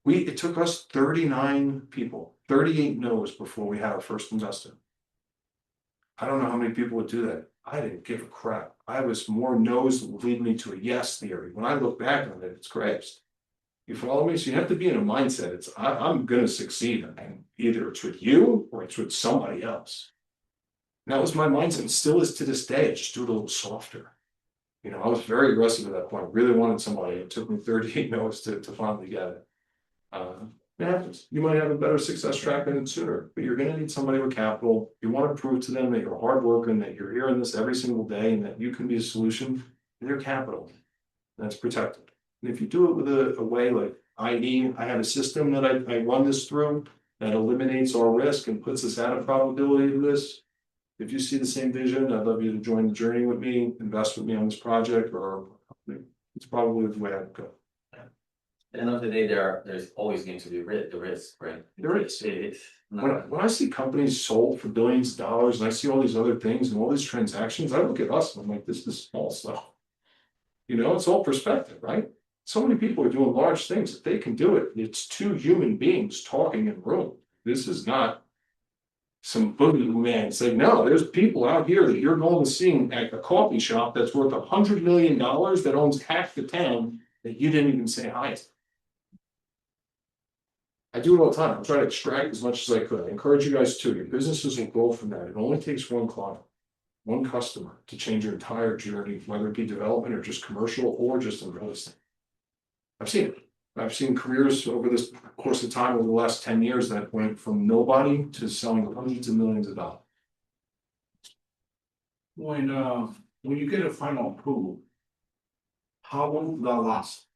it took us 39 people, 38 no's before we had our first investor. I don't know how many people would do that. I didn't give a crap. I was more no's that would lead me to a yes theory. When I look back on it, it's crazy. You follow me? So you have to be in a mindset. I'm gonna succeed. And either it's with you or it's with somebody else. And that was my mindset. It still is to this day. I just do it a little softer. You know, I was very aggressive at that point. I really wanted somebody. It took me 38 no's to finally get it. It happens. You might have a better success track than it sooner, but you're going to need somebody with capital. You want to prove to them that you're hardworking, that you're hearing this every single day, and that you can be a solution. Their capital that's protected. And if you do it with a way like, i.e., I have a system that I run this through that eliminates our risk and puts us at a probability of this. If you see the same vision, I'd love you to join the journey with me, invest with me on this project, or it's probably the way I'd go. At the end of the day, there's always going to be the risk, right? There is. It's When I see companies sold for billions of dollars and I see all these other things and all these transactions, I look at us and I'm like, this is small stuff. You know, it's all perspective, right? So many people are doing large things. If they can do it, it's two human beings talking in a room. This is not some boogeyman. It's like, no, there's people out here that you're going to see at a coffee shop that's worth $100 million that owns half the town that you didn't even say hi to. I do it all the time. I try to extract as much as I could. I encourage you guys too. Your businesses will grow from that. It only takes one client, one customer to change your entire journey, whether it be development or just commercial or just in real estate. I've seen it. I've seen careers over this course of time over the last 10 years that went from nobody to selling hundreds of millions of dollars. When you get a final approval, how long will that last?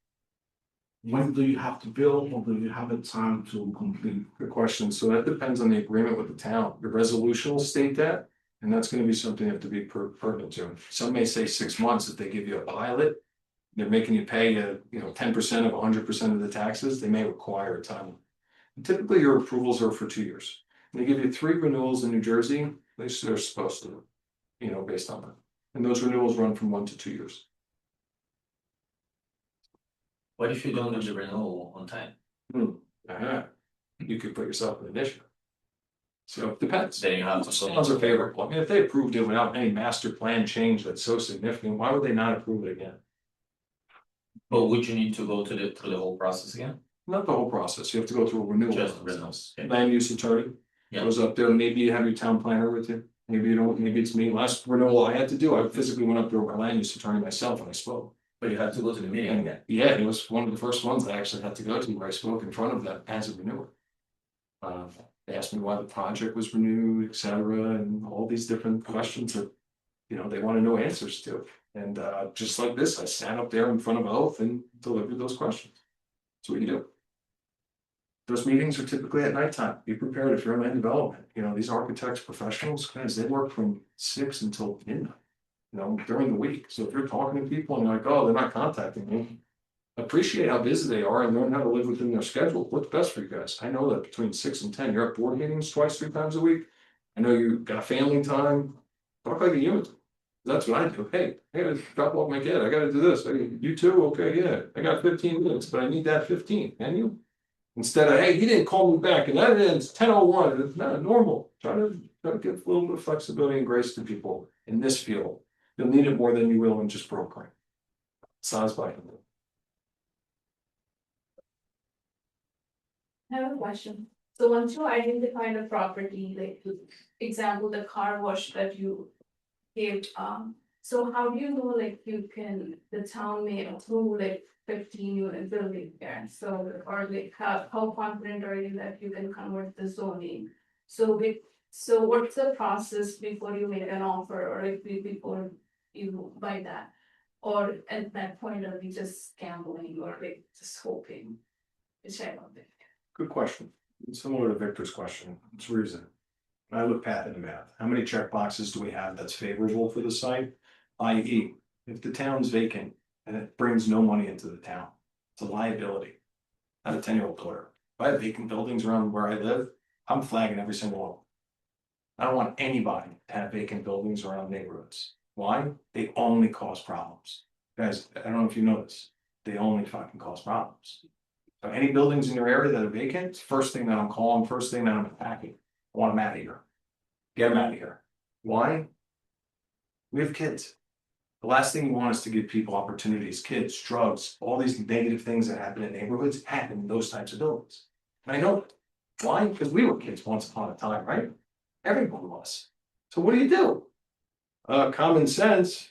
when do you have to build, or do you have a time to complete? Good question. So that depends on the agreement with the town. The resolution will state that. And that's gonna be something you have to be pertinent to. Some may say 6 months if they give you a pilot. They're making you pay, 10% of 100% of the taxes, they may require a time. Typically, your approvals are for 2 years. They give you 3 renewals in New Jersey, at least they're supposed to, based on that. And those renewals run from 1 to 2 years. What if you don't do the renewal on time? You could put yourself in an issue. So it depends. Then you have to. Some towns are favorable. I mean, if they approved it without any master plan change that's so significant, why would they not approve it again? But would you need to go to through the whole process again? Not the whole process, you have to go through a renewal. Just process. renewals. Okay. Land use attorney Yeah. goes up there, maybe you have your town planner with you, maybe you don't, maybe it's me. Last renewal I had to do, I physically went up there with my land use attorney myself and I spoke. But you have to go to the meeting And again. yeah, it was one of the first ones I actually had to go to, where I spoke in front of them as a renewal. They asked me why the project was renewed, et cetera, and all these different questions that, they want to know answers to. And just like this, I sat up there in front of oath and delivered those questions. That's what you do. Those meetings are typically at nighttime. Be prepared if you're in land development. These architects, professionals, guys, they work from 6 until midnight. During the week. So if you're talking to people and you're like, oh, they're not contacting me. Appreciate how busy they are and learn how to live within their schedule. What's best for you guys? I know that between 6 and 10, you're at board meetings twice, 3 times a week. I know you got family time. Talk like a human. That's what I do. Hey, I gotta drop off my kid. I gotta do this. You too? Okay, yeah. I got 15 minutes, but I need that 15. Can you? Instead of, hey, he didn't call me back and that ends 10:01. It's not normal. Try to give a little bit of flexibility and grace to people in this field. You'll need it more than you will in just brokering. Sounds like it. I have a question. So once you identify the property, like example, the car wash that you gave, so how do you know, like the town may approve like 15-unit building there? So, or like how confident are you that you can convert the zoning? So what's the process before you make an offer, or like before you buy that? Or at that point, are we just gambling or like just hoping? Which I don't think. Good question. Similar to Victor's question. It's reason. I look pat in the math. How many check boxes do we have that's favorable for the site? I.e., if the town's vacant and it brings no money into the town, it's a liability. I have a 10-year-old daughter. If I have vacant buildings around where I live, I'm flagging every single one. I don't want anybody to have vacant buildings around neighborhoods. Why? They only cause problems. Guys, I don't know if you know this. They only fucking cause problems. So any buildings in your area that are vacant, it's first thing that I'm calling, first thing that I'm attacking. I want them out of here. Get them out of here. Why? We have kids. The last thing you want is to give people opportunities, kids, drugs, all these negative things that happen in neighborhoods happen in those types of buildings. And I know it. Why? Because we were kids once upon a time, right? Everyone was. So what do? Common sense.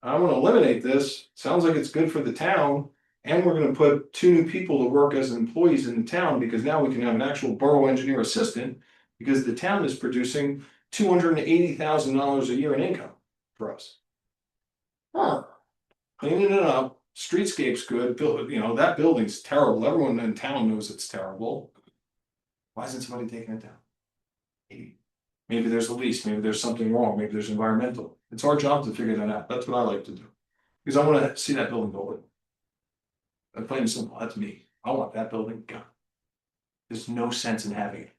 I want to eliminate this. Sounds like it's good for the town. And we're going to put 2 new people to work as employees in the town, because now we can have an actual borough engineer assistant, because the town is producing $280,000 a year in income for us. Cleaning it up, streetscape's good, that building's terrible. Everyone in town knows it's terrible. Why isn't somebody taking it down? Maybe there's a lease, maybe there's something wrong, maybe there's environmental. It's our job to figure that out. That's what I like to do. Because I want to see that building go. Plain and simple, that's me. I want that building gone. There's no sense in having it.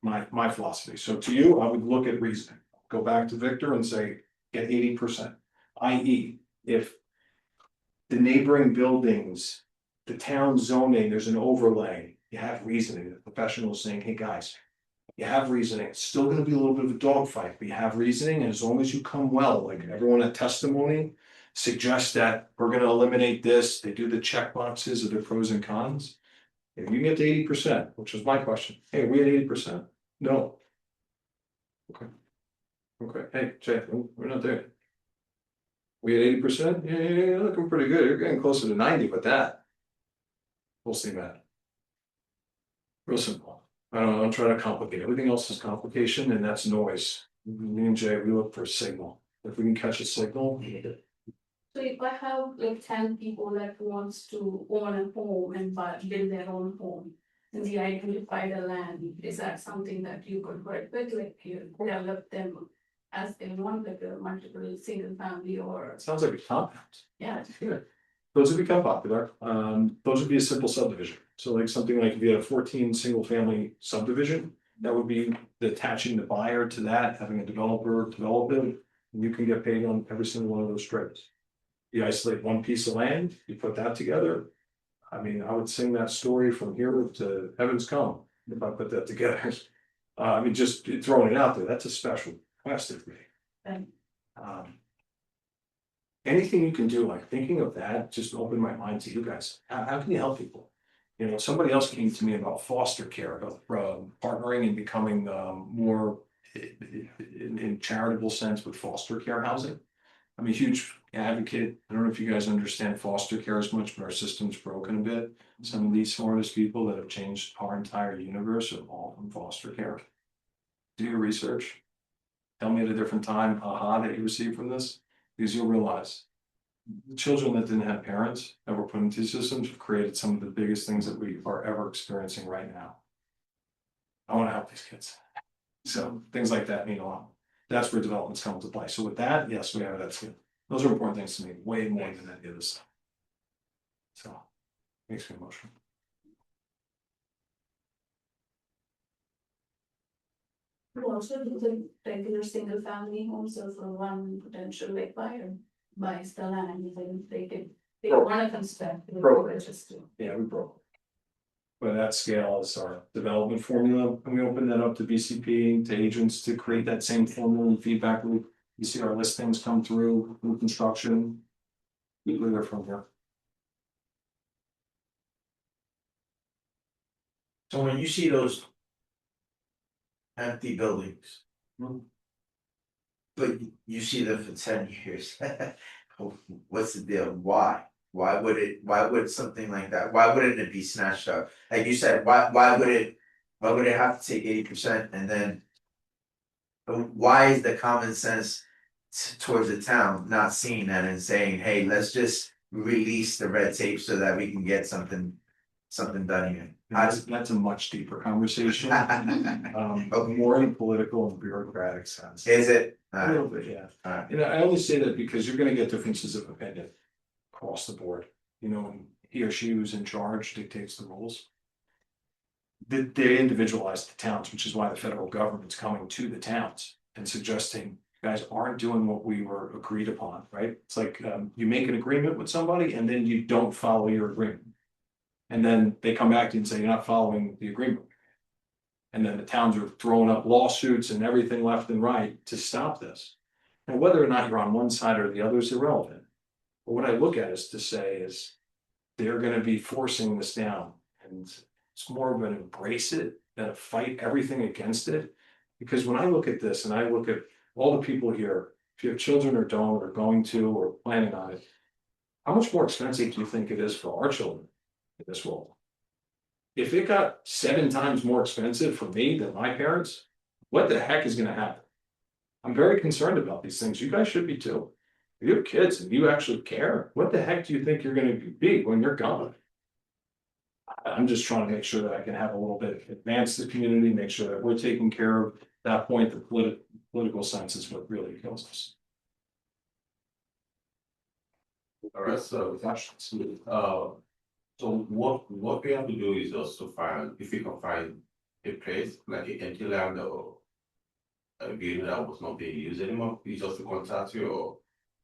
My philosophy. So to you, I would look at reasoning. Go back to Victor and say, get 80%. I.e., if the neighboring buildings, the town zoning, there's an overlay, you have reasoning. The professional is saying, hey guys, you have reasoning. It's still going to be a little bit of a dogfight, but you have reasoning, and as long as you come well, like everyone at testimony suggests that we're going to eliminate this, they do the check boxes of the pros and cons. If you get to 80%, which was my question, hey, are we at 80%? No. Okay. Hey, Jay, we're not there. We at 80%? Yeah, you're looking pretty good. You're getting closer to 90 with that. We'll see that. Real simple. I don't try to complicate. Everything else is complication, and that's noise. Me and Jay, we look for a signal. If we can catch a signal, So if I have like 10 people that wants to own a home and build their own home. And they identify the land, is that something that you could work with, like you develop them as they want, like a multiple single family or, It sounds like a compound. yeah. Yeah. Those have become popular. Those would be a simple subdivision. So like something like if you had a 14 single family subdivision, that would be attaching the buyer to that, having a developer develop it. And you can get paid on every single one of those strips. You isolate one piece of land, you put that together. I mean, I would sing that story from here to heaven's come if I put that together. I mean, just throwing it out there, that's a special request of me. Right. Um, anything you can do, like thinking of that, just opened my mind to you guys. How can you help people? You know, somebody else came to me about foster care, about partnering and becoming more in charitable sense with foster care housing. I'm a huge advocate. I don't know if you guys understand foster care as much, but our system's broken a bit. Some of these smartest people that have changed our entire universe are all from foster care. Do your research. Tell me at a different time, that you received from this, because you'll realize the children that didn't have parents that were put into systems have created some of the biggest things that we are ever experiencing right now. I want to help these kids. So things like that mean a lot. That's where developments come into play. So with that, yes, we have that skill. Those are important things to me, way more than any of this stuff. So makes me emotional. You also do the regular single family homes, so for one potential like buyer buys the land, then they Broke. wanna construct. they Broke. just do. Yeah, we broke. But that scale is our development formula, and we open that up to BCP, to agents to create that same formula and feedback loop. You see our listings come through, new construction. We live there from here. So when you see those empty buildings. Mhm. But you see them for 10 years. What's the deal? Why? Why would something like that, why wouldn't it be snatched up? Like you said, why would it have to take 80% and then? Why is the common sense towards the town not seeing that and saying, hey, let's just release the red tape so that we can get something done here? That's a much deeper conversation, more in a political and bureaucratic sense. Is it? A little bit, yeah. Alright. You know, I only say that because you're gonna get differences of opinion across the board, you know, and he or she who's in charge dictates the rules. They individualize the towns, which is why the federal government's coming to the towns and suggesting, you guys aren't doing what we were agreed upon, right? It's like, you make an agreement with somebody and then you don't follow your agreement. And then they come back to you and say, you're not following the agreement. And then the towns are throwing up lawsuits and everything left and right to stop this. And whether or not you're on one side or the other is irrelevant. But what I look at is to say is they're gonna be forcing this down. And it's more of an embrace it than a fight everything against it. Because when I look at this and I look at all the people here, if you have children or don't, or going to, or planning on it, how much more expensive do you think it is for our children in this world? If it got 7 times more expensive for me than my parents, what the heck is gonna happen? I'm very concerned about these things. You guys should be too. If you have kids and you actually care, what the heck do you think you're gonna be when you're gone? I'm just trying to make sure that I can have a little bit advance the community, make sure that we're taking care of that point. The political sense is what really kills us. Alright, so, Questions? so what we have to do is just to find, if we can find a place, like a empty land or a building that was not being used anymore, we just to contact you or.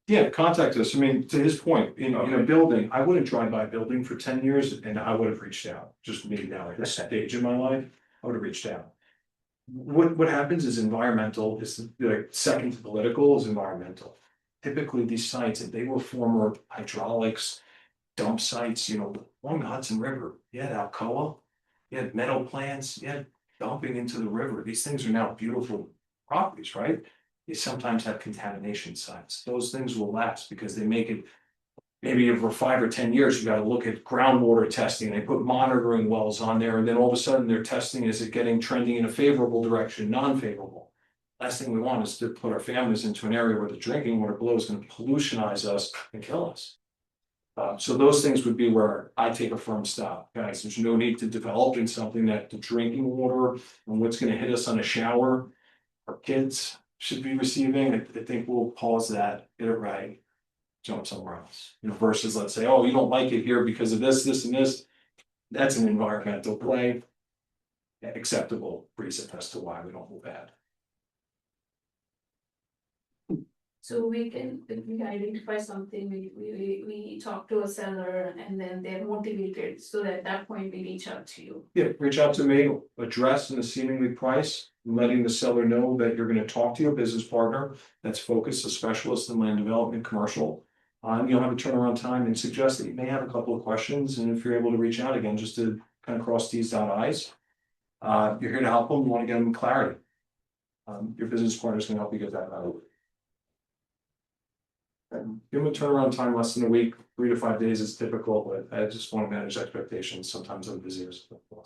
Yeah, contact us. I mean, to his point, in a Okay. building, I wouldn't drive by a building for 10 years and I would have reached out. Just me now at this stage in my life, I would have reached out. What happens is environmental is like second to political is environmental. Typically, these sites, if they were former hydraulics, dump sites, you know, along the Hudson River, you had Alcoa, you had metal plants, you had dumping into the river. These things are now beautiful properties, right? They sometimes have contamination sites. Those things will last because they make it. Maybe over 5 or 10 years, you gotta look at groundwater testing. They put monitoring wells on there, and then all of a sudden they're testing, is it getting trending in a favorable direction, non-favorable? Last thing we want is to put our families into an area where the drinking water below is gonna pollutionize us and kill us. So those things would be where I take a firm stop, guys. There's no need to develop in something that the drinking water and what's gonna hit us on a shower. Our kids should be receiving. I think we'll pause that, get it right. Jump somewhere else, versus let's say, oh, you don't like it here because of this, this and this. That's an environmental play. Acceptable reason as to why we don't move that. So we can, if we identify something, we talk to a seller and then they're motivated, so at that point we reach out to you. Yeah, reach out to me, address and seemingly price, letting the seller know that you're gonna talk to your business partner that's focused, a specialist in land development, commercial. You'll have a turnaround time and suggest that you may have a couple of questions, and if you're able to reach out again, just to kind of cross T's, dot I's. You're here to help them, you wanna get them clarity. Your business partner is gonna help you get that out. And give them a turnaround time less than a week, 3 to 5 days is typical, but I just want to manage expectations. Sometimes I'm busy as well.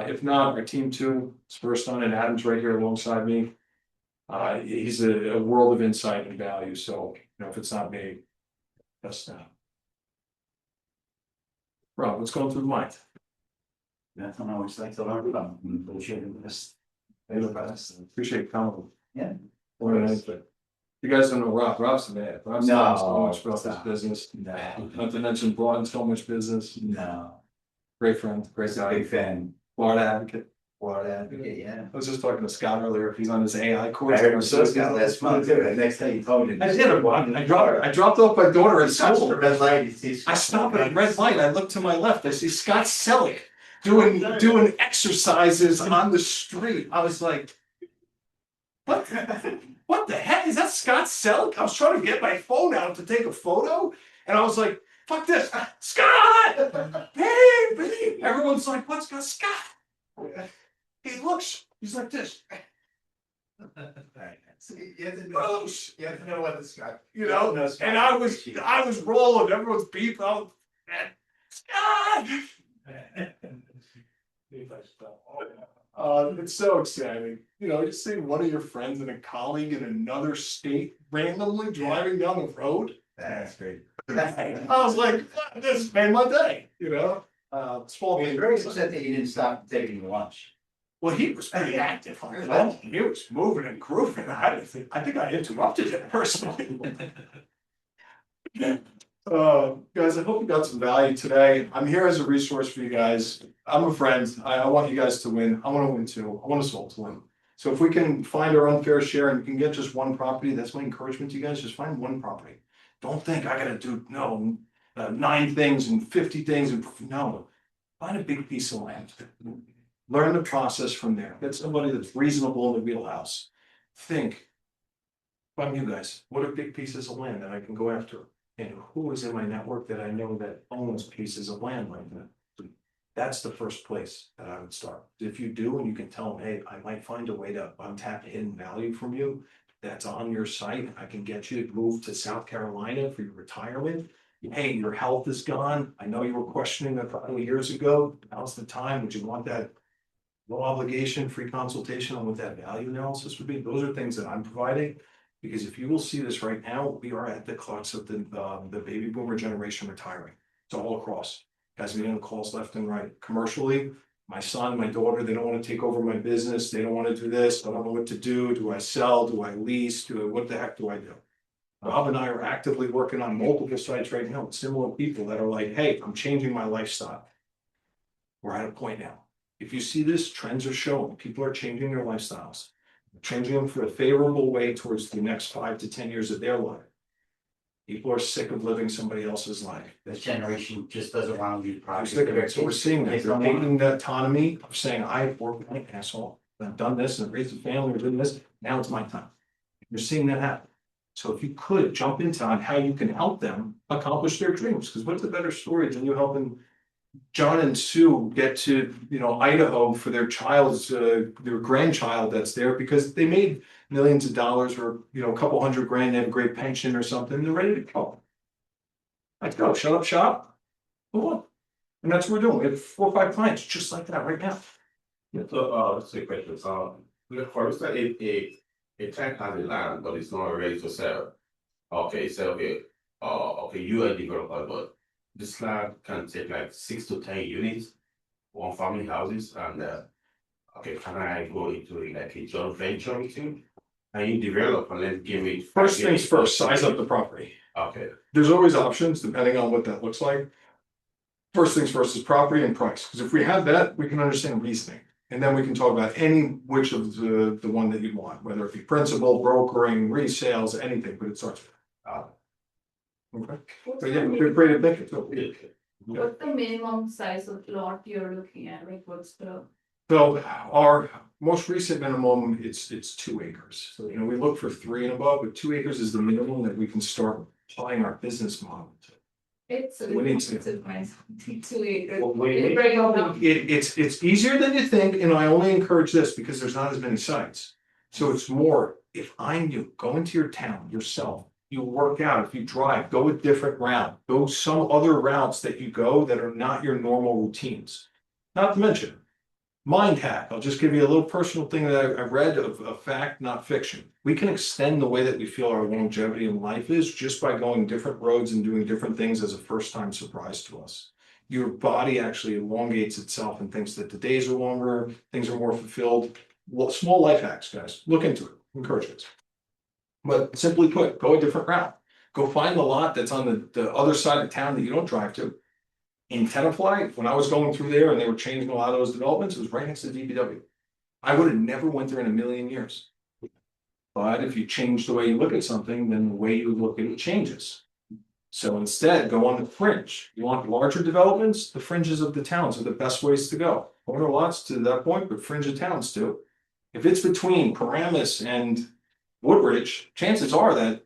If not, our team two is first on, and Adam's right here alongside me. He's a world of insight and value, so if it's not me, that's not. Rob, what's going through the mind? Nothing, I always like to learn about, bullshit this. Appreciate the comment. Yeah. More than anything. You guys don't know Rob. Rob's the man. Rob's done so No, much about this stop. business. No. Not to mention brought in so much business. No, Great friend, great it's a guy, big fan, Florida advocate. Florida advocate, yeah. I was just talking to Scott earlier, if he's on his AI I course. heard him so Scott last month too, the next day he told me. I did, I dropped off my daughter at Stops at the school. red light, he sees. I stop at a red light, I look to my left, I see Scott Selick doing exercises on the street. I was like, what the heck, is that Scott Selick? I was trying to get my phone out to take a photo, and I was like, fuck this, Scott! Hey, everyone's like, what's got Scott? He looks, he's like this. You have to Gross. you have to know what this guy. No, and I was rolling, everyone's beeping out, and Scott! It's so exciting, just seeing one of your friends and a colleague in another state randomly driving down the road. That's great. I was like, this made my day, small He's thing. very upset that you didn't stop taking lunch. Well, he was pretty active. He was moving and grooving. I think I interrupted him personally. Guys, I hope you got some value today. I'm here as a resource for you guys. I'm a friend. I want you guys to win. I want to win too. I want us all to win. So if we can find our unfair share and we can get just one property, that's my encouragement to you guys. Just find one property. Don't think I gotta do 9 things and 50 things and no. Find a big piece of land. Learn the process from there. Get somebody that's reasonable in the wheelhouse. Think. Find you guys. What are big pieces of land that I can go after? And who is in my network that I know that owns pieces of land like that? That's the first place that I would start. If you do, and you can tell them, hey, I might find a way to untap hidden value from you that's on your site. I can get you to move to South Carolina for your retirement. Hey, your health is gone. I know you were questioning a couple of years ago. Now's the time. Would you want that low obligation, free consultation on what that value analysis would be? Those are things that I'm providing. Because if you will see this right now, we are at the crux of the baby boomer generation retiring. It's all across. Guys, we getting calls left and right. Commercially, my son, my daughter, they don't want to take over my business. They don't want to do this. I don't know what to do. Do I sell? Do I lease? What the heck do I do? Rob and I are actively working on multiple sites right now with similar people that are like, hey, I'm changing my lifestyle. We're at a point now. If you see this, trends are showing. People are changing their lifestyles. Changing them for a favorable way towards the next 5 to 10 years of their life. People are sick of living somebody else's life. This generation just doesn't want to leave I'm property. sick of it. So we're seeing that they're taking the autonomy of saying, I've worked like an asshole. I've done this and raised a family or done this. Now it's my time. You're seeing that happen. So if you could jump into on how you can help them accomplish their dreams, because what's a better story than you helping John and Sue get to, Idaho for their their grandchild that's there because they made millions of dollars or, a couple $100,000, they have a great pension or something, they're ready to go. Let's go, shut up shop, move on. And that's what we're doing. We have 4 or 5 clients just like that right now. So, let's say question, for instance, if a tenant has a land, but it's not ready to sell. Okay, so okay, you are a developer, but this land can take like 6 to 10 units, one family houses, and okay, can I go into like a joint venture with you? And you develop and then give me. First things first, size up the property. Okay, There's always options depending on what that looks like. First things first is property and price, because if we have that, we can understand reasoning. And then we can talk about which of the one that you want, whether it be principal, brokering, resales, anything, but it starts with. Okay, What's but the yeah, min- feel free to think it too. what's the minimum size of lot you're looking at, like what's the? So our most recent minimum, it's 2 acres. So, we look for 3 and above, but 2 acres is the minimum that we can start applying our business model to. It's a We need to- it's nice, 2 acres. Well, It's very well. It's easier than you think, and I only encourage this because there's not as many sites. So it's more, if I'm you, go into your town yourself, you work out, if you drive, go a different route, go some other routes that you go that are not your normal routines. Not to mention, mind hack, I'll just give you a little personal thing that I read of fact, not fiction. We can extend the way that we feel our longevity in life is just by going different roads and doing different things as a first time surprise to us. Your body actually elongates itself and thinks that the days are longer, things are more fulfilled. Well, small life hacks, guys, look into it, encourage it. But simply put, go a different route. Go find the lot that's on the other side of town that you don't drive to. In Tenafly, when I was going through there and they were changing a lot of those developments, it was right next to DPW. I would have never went there in a million years. But if you change the way you look at something, then the way you look at it changes. So instead, go on the fringe. You want larger developments, the fringes of the towns are the best ways to go. Corner lots to that point, but fringe of towns too. If it's between Paramus and Woodbridge, chances are that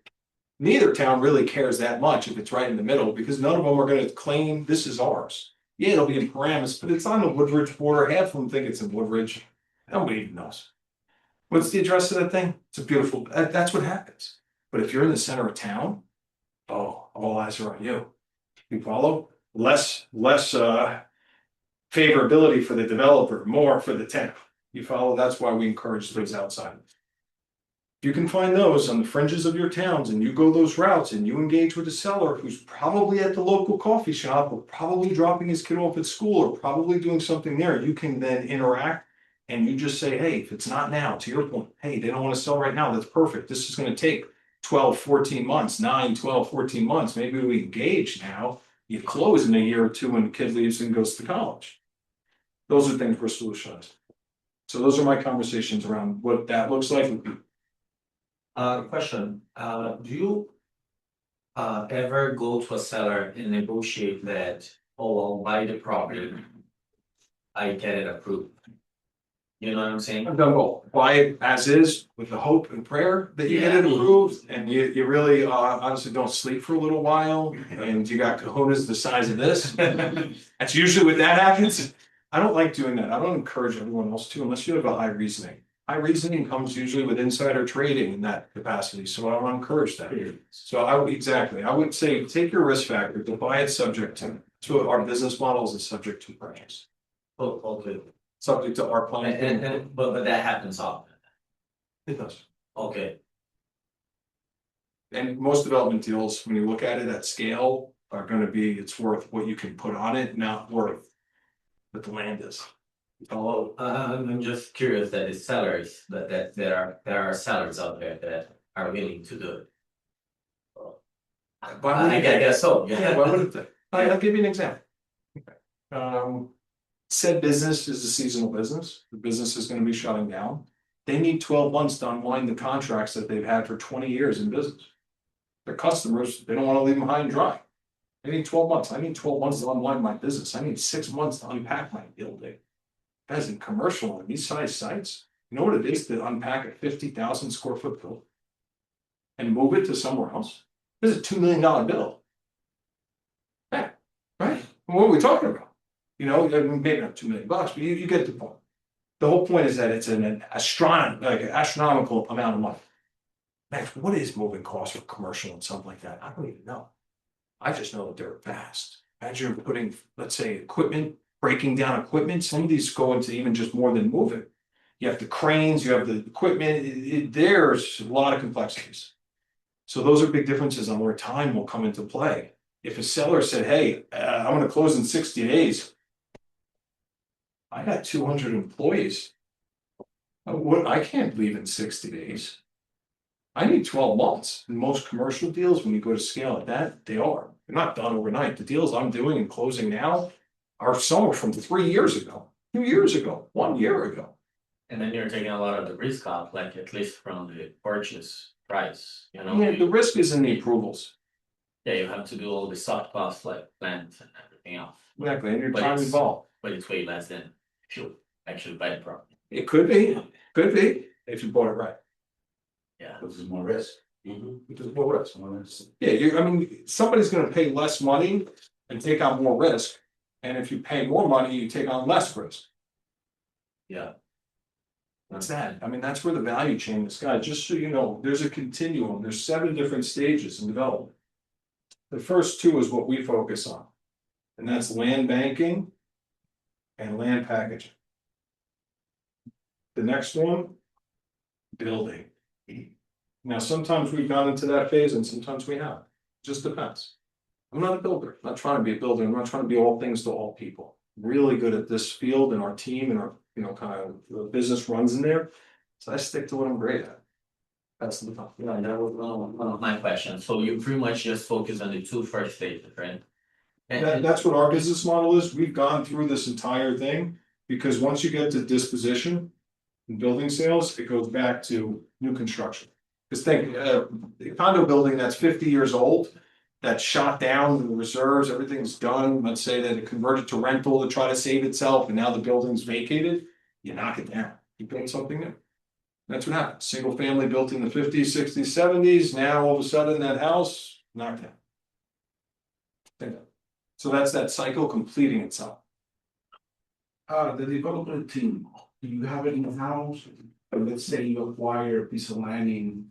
neither town really cares that much if it's right in the middle, because none of them are gonna claim this is ours. Yeah, it'll be in Paramus, but it's on the Woodbridge border, half of them think it's in Woodbridge, nobody even knows. What's the address of that thing? It's a beautiful, that's what happens. But if you're in the center of town, oh, all eyes are on you. You follow? Less favorability for the developer, more for the tenant. You follow? That's why we encourage those outside. You can find those on the fringes of your towns and you go those routes and you engage with a seller who's probably at the local coffee shop or probably dropping his kid off at school or probably doing something there. You can then interact and you just say, hey, if it's not now, to your point, hey, they don't want to sell right now. That's perfect. This is going to take 12, 14 months, 9, 12, 14 months. Maybe we engage now. You close in a year or two when the kid leaves and goes to college. Those are things we're solutionized. So those are my conversations around what that looks like. Question, do you ever go to a seller and negotiate that, oh, I'll buy the property, I get it approved? You know what I'm saying? I've done both. Buy it as is with the hope and prayer that you get it approved and you really honestly don't sleep for a little while and you got cojones the size of this. That's usually what that happens. I don't like doing that. I don't encourage everyone else to unless you have a high reasoning. High reasoning comes usually with insider trading in that capacity, so I don't encourage that. So I would say take your risk factor to buy it subject to our business models is subject to purchase. Oh, okay, Subject to our plan. but that happens often, It does. okay, And most development deals, when you look at it at scale, are gonna be, it's worth what you can put on it, not worth what the land is. Follow? I'm just curious that it's sellers, that there are sellers out there that are willing to do it. I guess so, Yeah, why wouldn't they? I'll give you an example. Said business is a seasonal business, the business is gonna be shutting down. They need 12 months to unwind the contracts that they've had for 20 years in business. Their customers, they don't wanna leave them high and dry. I need 12 months, I need 12 months to unwind my business, I need 6 months to unpack my building. Guys, in commercial on these size sites, you know what it is to unpack a 50,000 square foot building? And move it to somewhere else? This is a $2 million bill. Yeah, right? What are we talking about? You know, maybe not $2 million, but you get the point. The whole point is that it's an astronomical amount of money. Man, what is moving costs for commercial and something like that? I don't even know. I just know that they're vast. Imagine putting, let's say, equipment, breaking down equipment. Some of these go into even just more than moving. you have the cranes, you have the equipment, there's a lot of complexities. So those are big differences on where time will come into play. If a seller said, hey, I'm gonna close in 60 days. I got 200 employees. I can't leave in 60 days. I need 12 months. In most commercial deals, when you go to scale at that, they are. They're not done overnight. The deals I'm doing and closing now are some from 3 years ago, 2 years ago, 1 year ago. And then you're taking a lot of the risk off, like at least from the purchase price, you know? Yeah, the risk is in the approvals. Yeah, you have to do all the soft costs like plans and everything else, Exactly, and your But time it's- involved. but it's way less than if you actually buy the property. It could be, if you bought it right. Yeah. This is more risk. Which is more risk. More risk. Yeah, I mean, somebody's gonna pay less money and take on more risk. And if you pay more money, you take on less risk. Yeah. That's that. I mean, that's where the value chain is, guys, just so you know, there's a continuum, there's 7 different stages in development. The first 2 is what we focus on. And that's land banking and land packaging. The next one, building. Now, sometimes we've gone into that phase and sometimes we haven't, just depends. I'm not a builder, I'm not trying to be a builder, I'm not trying to be all things to all people. Really good at this field and our team and our, kind of the business runs in there. So I stick to what I'm great at. That's the top. Yeah, that was one of my questions. So you pretty much just focus on the 2 first stages, right? That's what our business model is. We've gone through this entire thing, because once you get to disposition and building sales, it goes back to new construction. Because think, the condo building that's 50 years old, that's shot down, the reserves, everything's done, let's say that it converted to rental to try to save itself, and now the building's vacated, you knock it down, you build something new. That's what happened, single family built in the 50s, 60s, 70s, now all of a sudden that house, knocked down. So that's that cycle completing itself. The development team, do you have it in-house? Let's say you acquire a piece of land in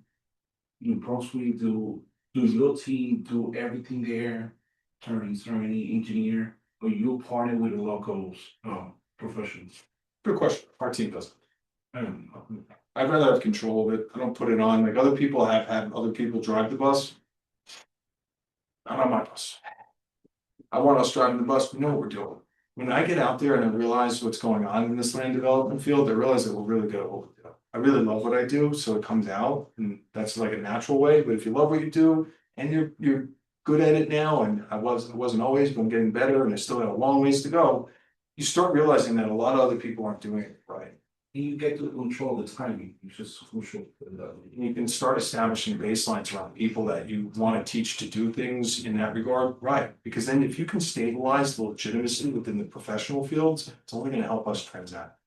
Bruce, do your team do everything there? Attorneys or any engineer, or you partner with the locals, professionals? Good question, our team doesn't. I'd rather have control of it, I don't put it on, like other people have had other people drive the bus. Not on my bus. I want us driving the bus, we know what we're doing. When I get out there and I realize what's going on in this land development field, I realize that we're really good at what we do. I really love what I do, so it comes out, and that's like a natural way, but if you love what you do and you're good at it now, and I wasn't always, but I'm getting better and I still have a long ways to go. You start realizing that a lot of other people aren't doing it right. And you get to control the timing, which is crucial. You can start establishing baselines around people that you want to teach to do things in that regard, right? Because then if you can stabilize the legitimacy within the professional fields, it's only going to help us transact.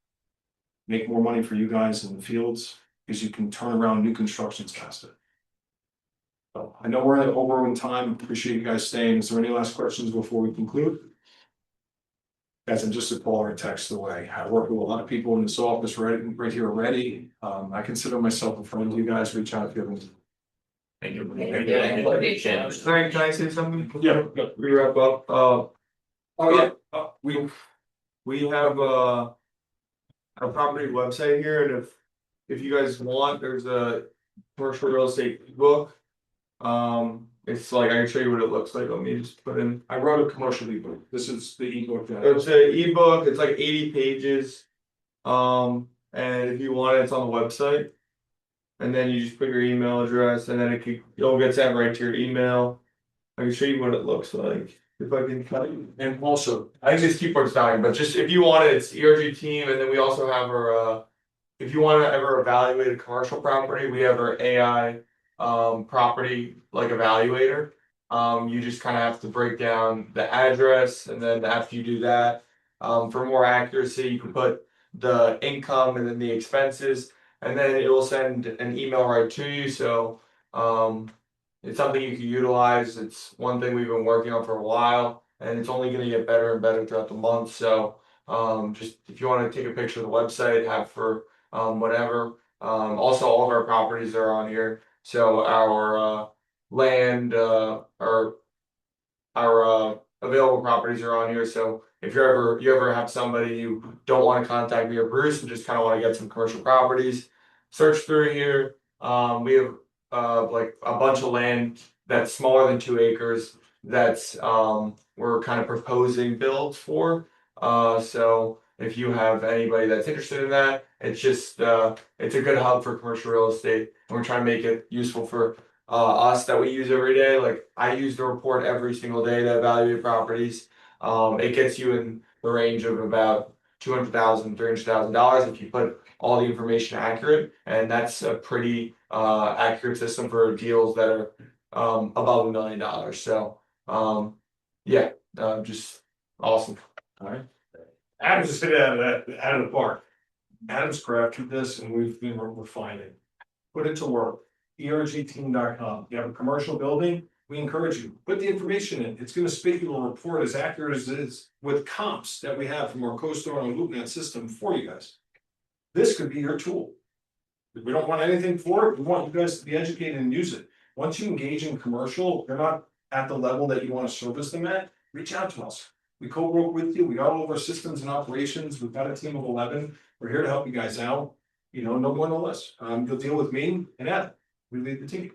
Make more money for you guys in the fields, because you can turn around new constructions faster. So I know we're over in time, appreciate you guys staying. Is there any last questions before we conclude? Guys, I'm just a call or a text away. I work with a lot of people in this office right here already. I consider myself a friend to you guys. Reach out if you have any. Thank you. Sorry, can I say something? Yeah. We wrap up, Oh, yeah. we have a property website here, and if you guys want, there's a commercial real estate book. It's like, I can show you what it looks like, let me just put in. I wrote a commercial ebook. This is the ebook that. It's an ebook, it's like 80 pages. And if you want it, it's on the website. And then you just put your email address, and then it'll get sent right to your email. I can show you what it looks like, if I can cut you. And also, I think this keyboard's dying, but just if you want it, it's ERG team, and then we also have our if you want to ever evaluate a commercial property, we have our AI property like evaluator. You just kind of have to break down the address, and then after you do that, for more accuracy, you can put the income and then the expenses, and then it will send an email right to you. So it's something you can utilize. It's one thing we've been working on for a while, and it's only going to get better and better throughout the month. So just if you want to take a picture of the website, have for whatever. Also, all of our properties are on here. So our land, our available properties are on here. So if you ever have somebody you don't want to contact me or Bruce and just kind of want to get some commercial properties, search through here. We have like a bunch of land that's smaller than 2 acres that's we're kind of proposing builds for. So if you have anybody that's interested in that, it's just it's a good hub for commercial real estate, and we're trying to make it useful for us that we use every day. Like I use the report every single day to evaluate properties. It gets you in the range of about $200,000, $300,000 if you put all the information accurate, and that's a pretty accurate system for deals that are above $1 million. So yeah, just awesome. All right. Adam's just hit it out of the park. Adam's crafted this and we've been refining. Put it to work. ergteam.com. You have a commercial building, we encourage you, put the information in. It's gonna spit you a report as accurate as it is with comps that we have from our CoStar and LoopNet system for you guys. This could be your tool. If we don't want anything for it, we want you guys to be educated and use it. Once you engage in commercial, they're not at the level that you want to service them at, reach out to us. We co-work with you, we got all of our systems and operations, we've got a team of 11, we're here to help you guys out. You know, no more, no less. You'll deal with me and Ed, we lead the team.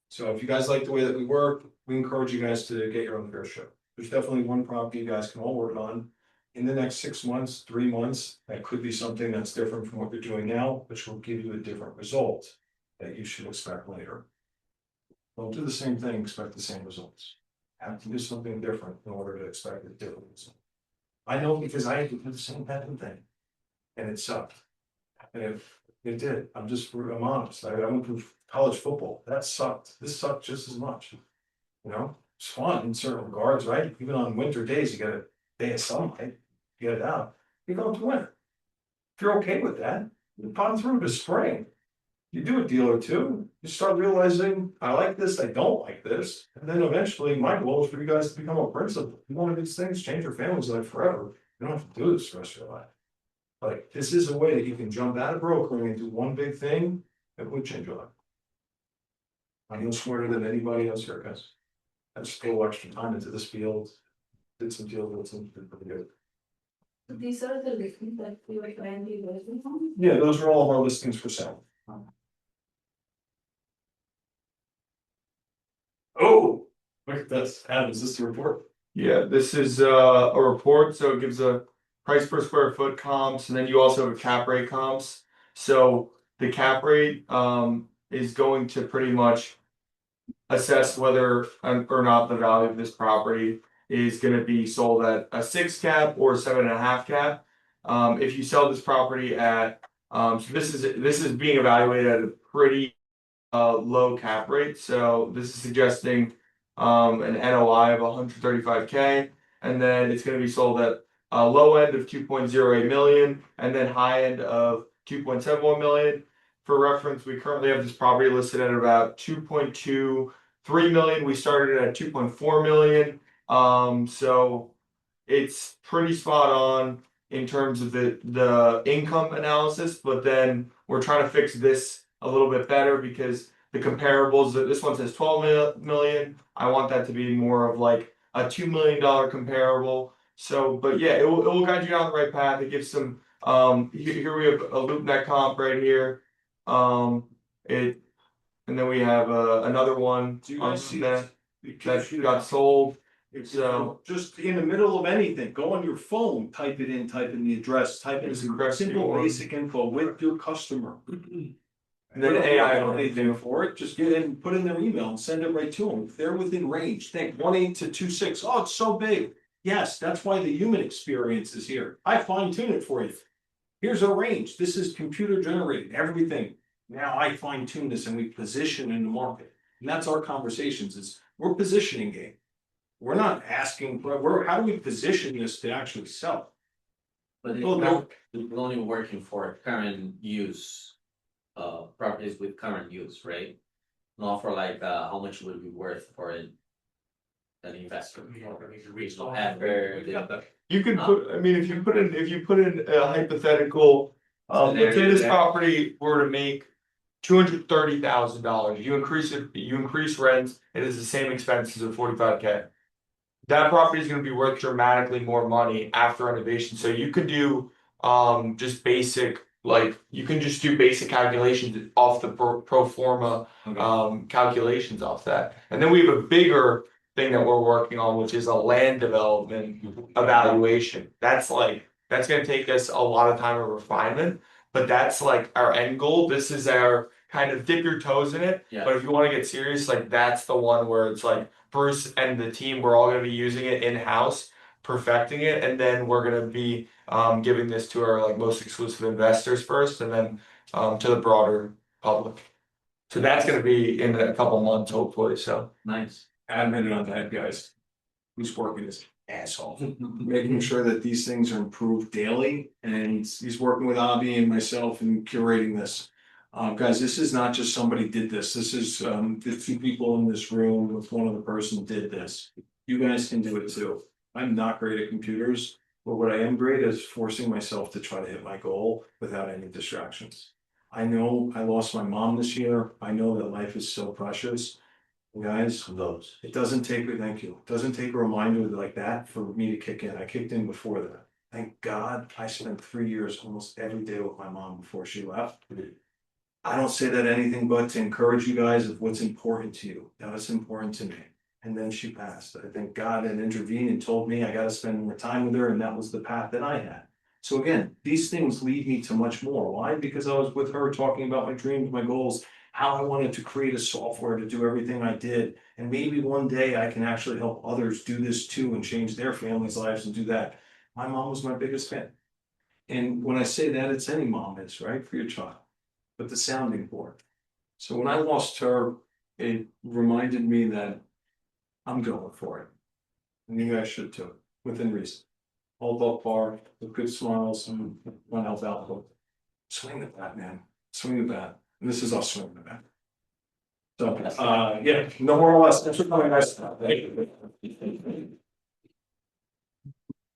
So if you guys like the way that we work, we encourage you guys to get your own fair share. There's definitely one property you guys can all work on. In the next 6 months, 3 months, that could be something that's different from what you're doing now, which will give you a different result that you should expect later. Don't do the same thing, expect the same results. Have to do something different in order to expect a different result. I know because I had to do the same type of thing. And it sucked. And it did. I'm honest. I went through college football. That sucked. This sucked just as much. You know, it's fun in certain regards, right? Even on winter days, you get a day of sunlight, get it out. You go to winter. If you're okay with that, you pop through to spring. You do a deal or two, you start realizing, I like this, I don't like this. And then eventually, my goal is for you guys to become a principal. You want to do these things, change your family's life forever. You don't have to do this the rest of your life. Like, this is a way that you can jump out of brokering and do one big thing that would change your life. I know smarter than anybody else here, guys. I just throw extra time into this field, did some deals with some pretty good. These are the listings that we were currently working on. Yeah, those are all of our listings for sale. Oh, look at this. Adam, is this the report? Yeah, this is a report, so it gives a price per square foot comps, and then you also have cap rate comps. So the cap rate is going to pretty much assess whether or not the value of this property is going to be sold at a 6 cap or 7.5 cap. If you sell this property at so this is being evaluated at a pretty low cap rate. So this is suggesting an NOI of 135K, and then it's going to be sold at a low end of 2.08 million and then high end of 2.71 million. For reference, we currently have this property listed at about 2.23 million. We started at 2.4 million. So it's pretty spot on in terms of the income analysis, but then we're trying to fix this a little bit better because the comparables, this one says 12 million. I want that to be more of like a $2 million comparable. So, but yeah, it will guide you down the right path. It gives some, here we have a LoopNet comp right here. And then we have another one Do you guys see that this? got sold. So just in the middle of anything, go on your phone, type it in, type in the address, type in It's some correct simple one. basic info with your customer. And then They don't AI want will anything do. for it, just get in, put in their email and send it right to them. If they're within range, think 1.8 to 2.6. Oh, it's so big. Yes, that's why the human experience is here. I fine tune it for you. Here's a range. This is computer generated, everything. Now I fine tune this and we position in the market. And that's our conversations is we're positioning game. We're not asking, how do we position this to actually sell? But it's Well, no. only working for current use, properties with current use, right? Not for like, how much would it be worth for an investor. Regional effort. You can put, I mean, if you put in a hypothetical, let's say this property were to make $230,000, you increase rents, it is the same expenses of 45K. that property is gonna be worth dramatically more money after renovation, so you could do, just basic, like, you can just do basic calculations off the pro forma, Okay. calculations off that. And then we have a bigger thing that we're working on, which is a land development evaluation. That's gonna take us a lot of time of refinement, but that's like our end goal. This is our kind of dip your toes in it. Yeah. But if you wanna get serious, like, that's the one where it's like Bruce and the team, we're all gonna be using it in-house, perfecting it, and then we're gonna be giving this to our like most exclusive investors first, and then to the broader public. So that's gonna be in a couple months, hopefully, so. Nice. Add a minute on that, guys. Who's working his ass off, making sure that these things are improved daily, and he's working with Avi and myself and curating this. Guys, this is not just somebody did this, this is, the two people in this room with one other person did this. You guys can do it too. I'm not great at computers, but what I am great is forcing myself to try to hit my goal without any distractions. I know I lost my mom this year, I know that life is so precious. Guys, it doesn't take, thank you, it doesn't take a reminder like that for me to kick in, I kicked in before that. Thank God, I spent 3 years almost every day with my mom before she left. I don't say that anything but to encourage you guys of what's important to you, that was important to me. And then she passed, I think God had intervened and told me I gotta spend more time with her, and that was the path that I had. So again, these things lead me to much more, why? Because I was with her talking about my dreams, my goals, how I wanted to create a software to do everything I did. And maybe one day I can actually help others do this too and change their families' lives and do that. My mom was my biggest fan. And when I say that, it's any mom is, right, for your child, but the sounding board. So when I lost her, it reminded me that I'm going for it. And you guys should too, within reason. Hold up bar, with good smiles, and one help out. Swing the bat, man, swing the bat. And this is us swinging the bat. So, yeah, no more or less, that's what my guys.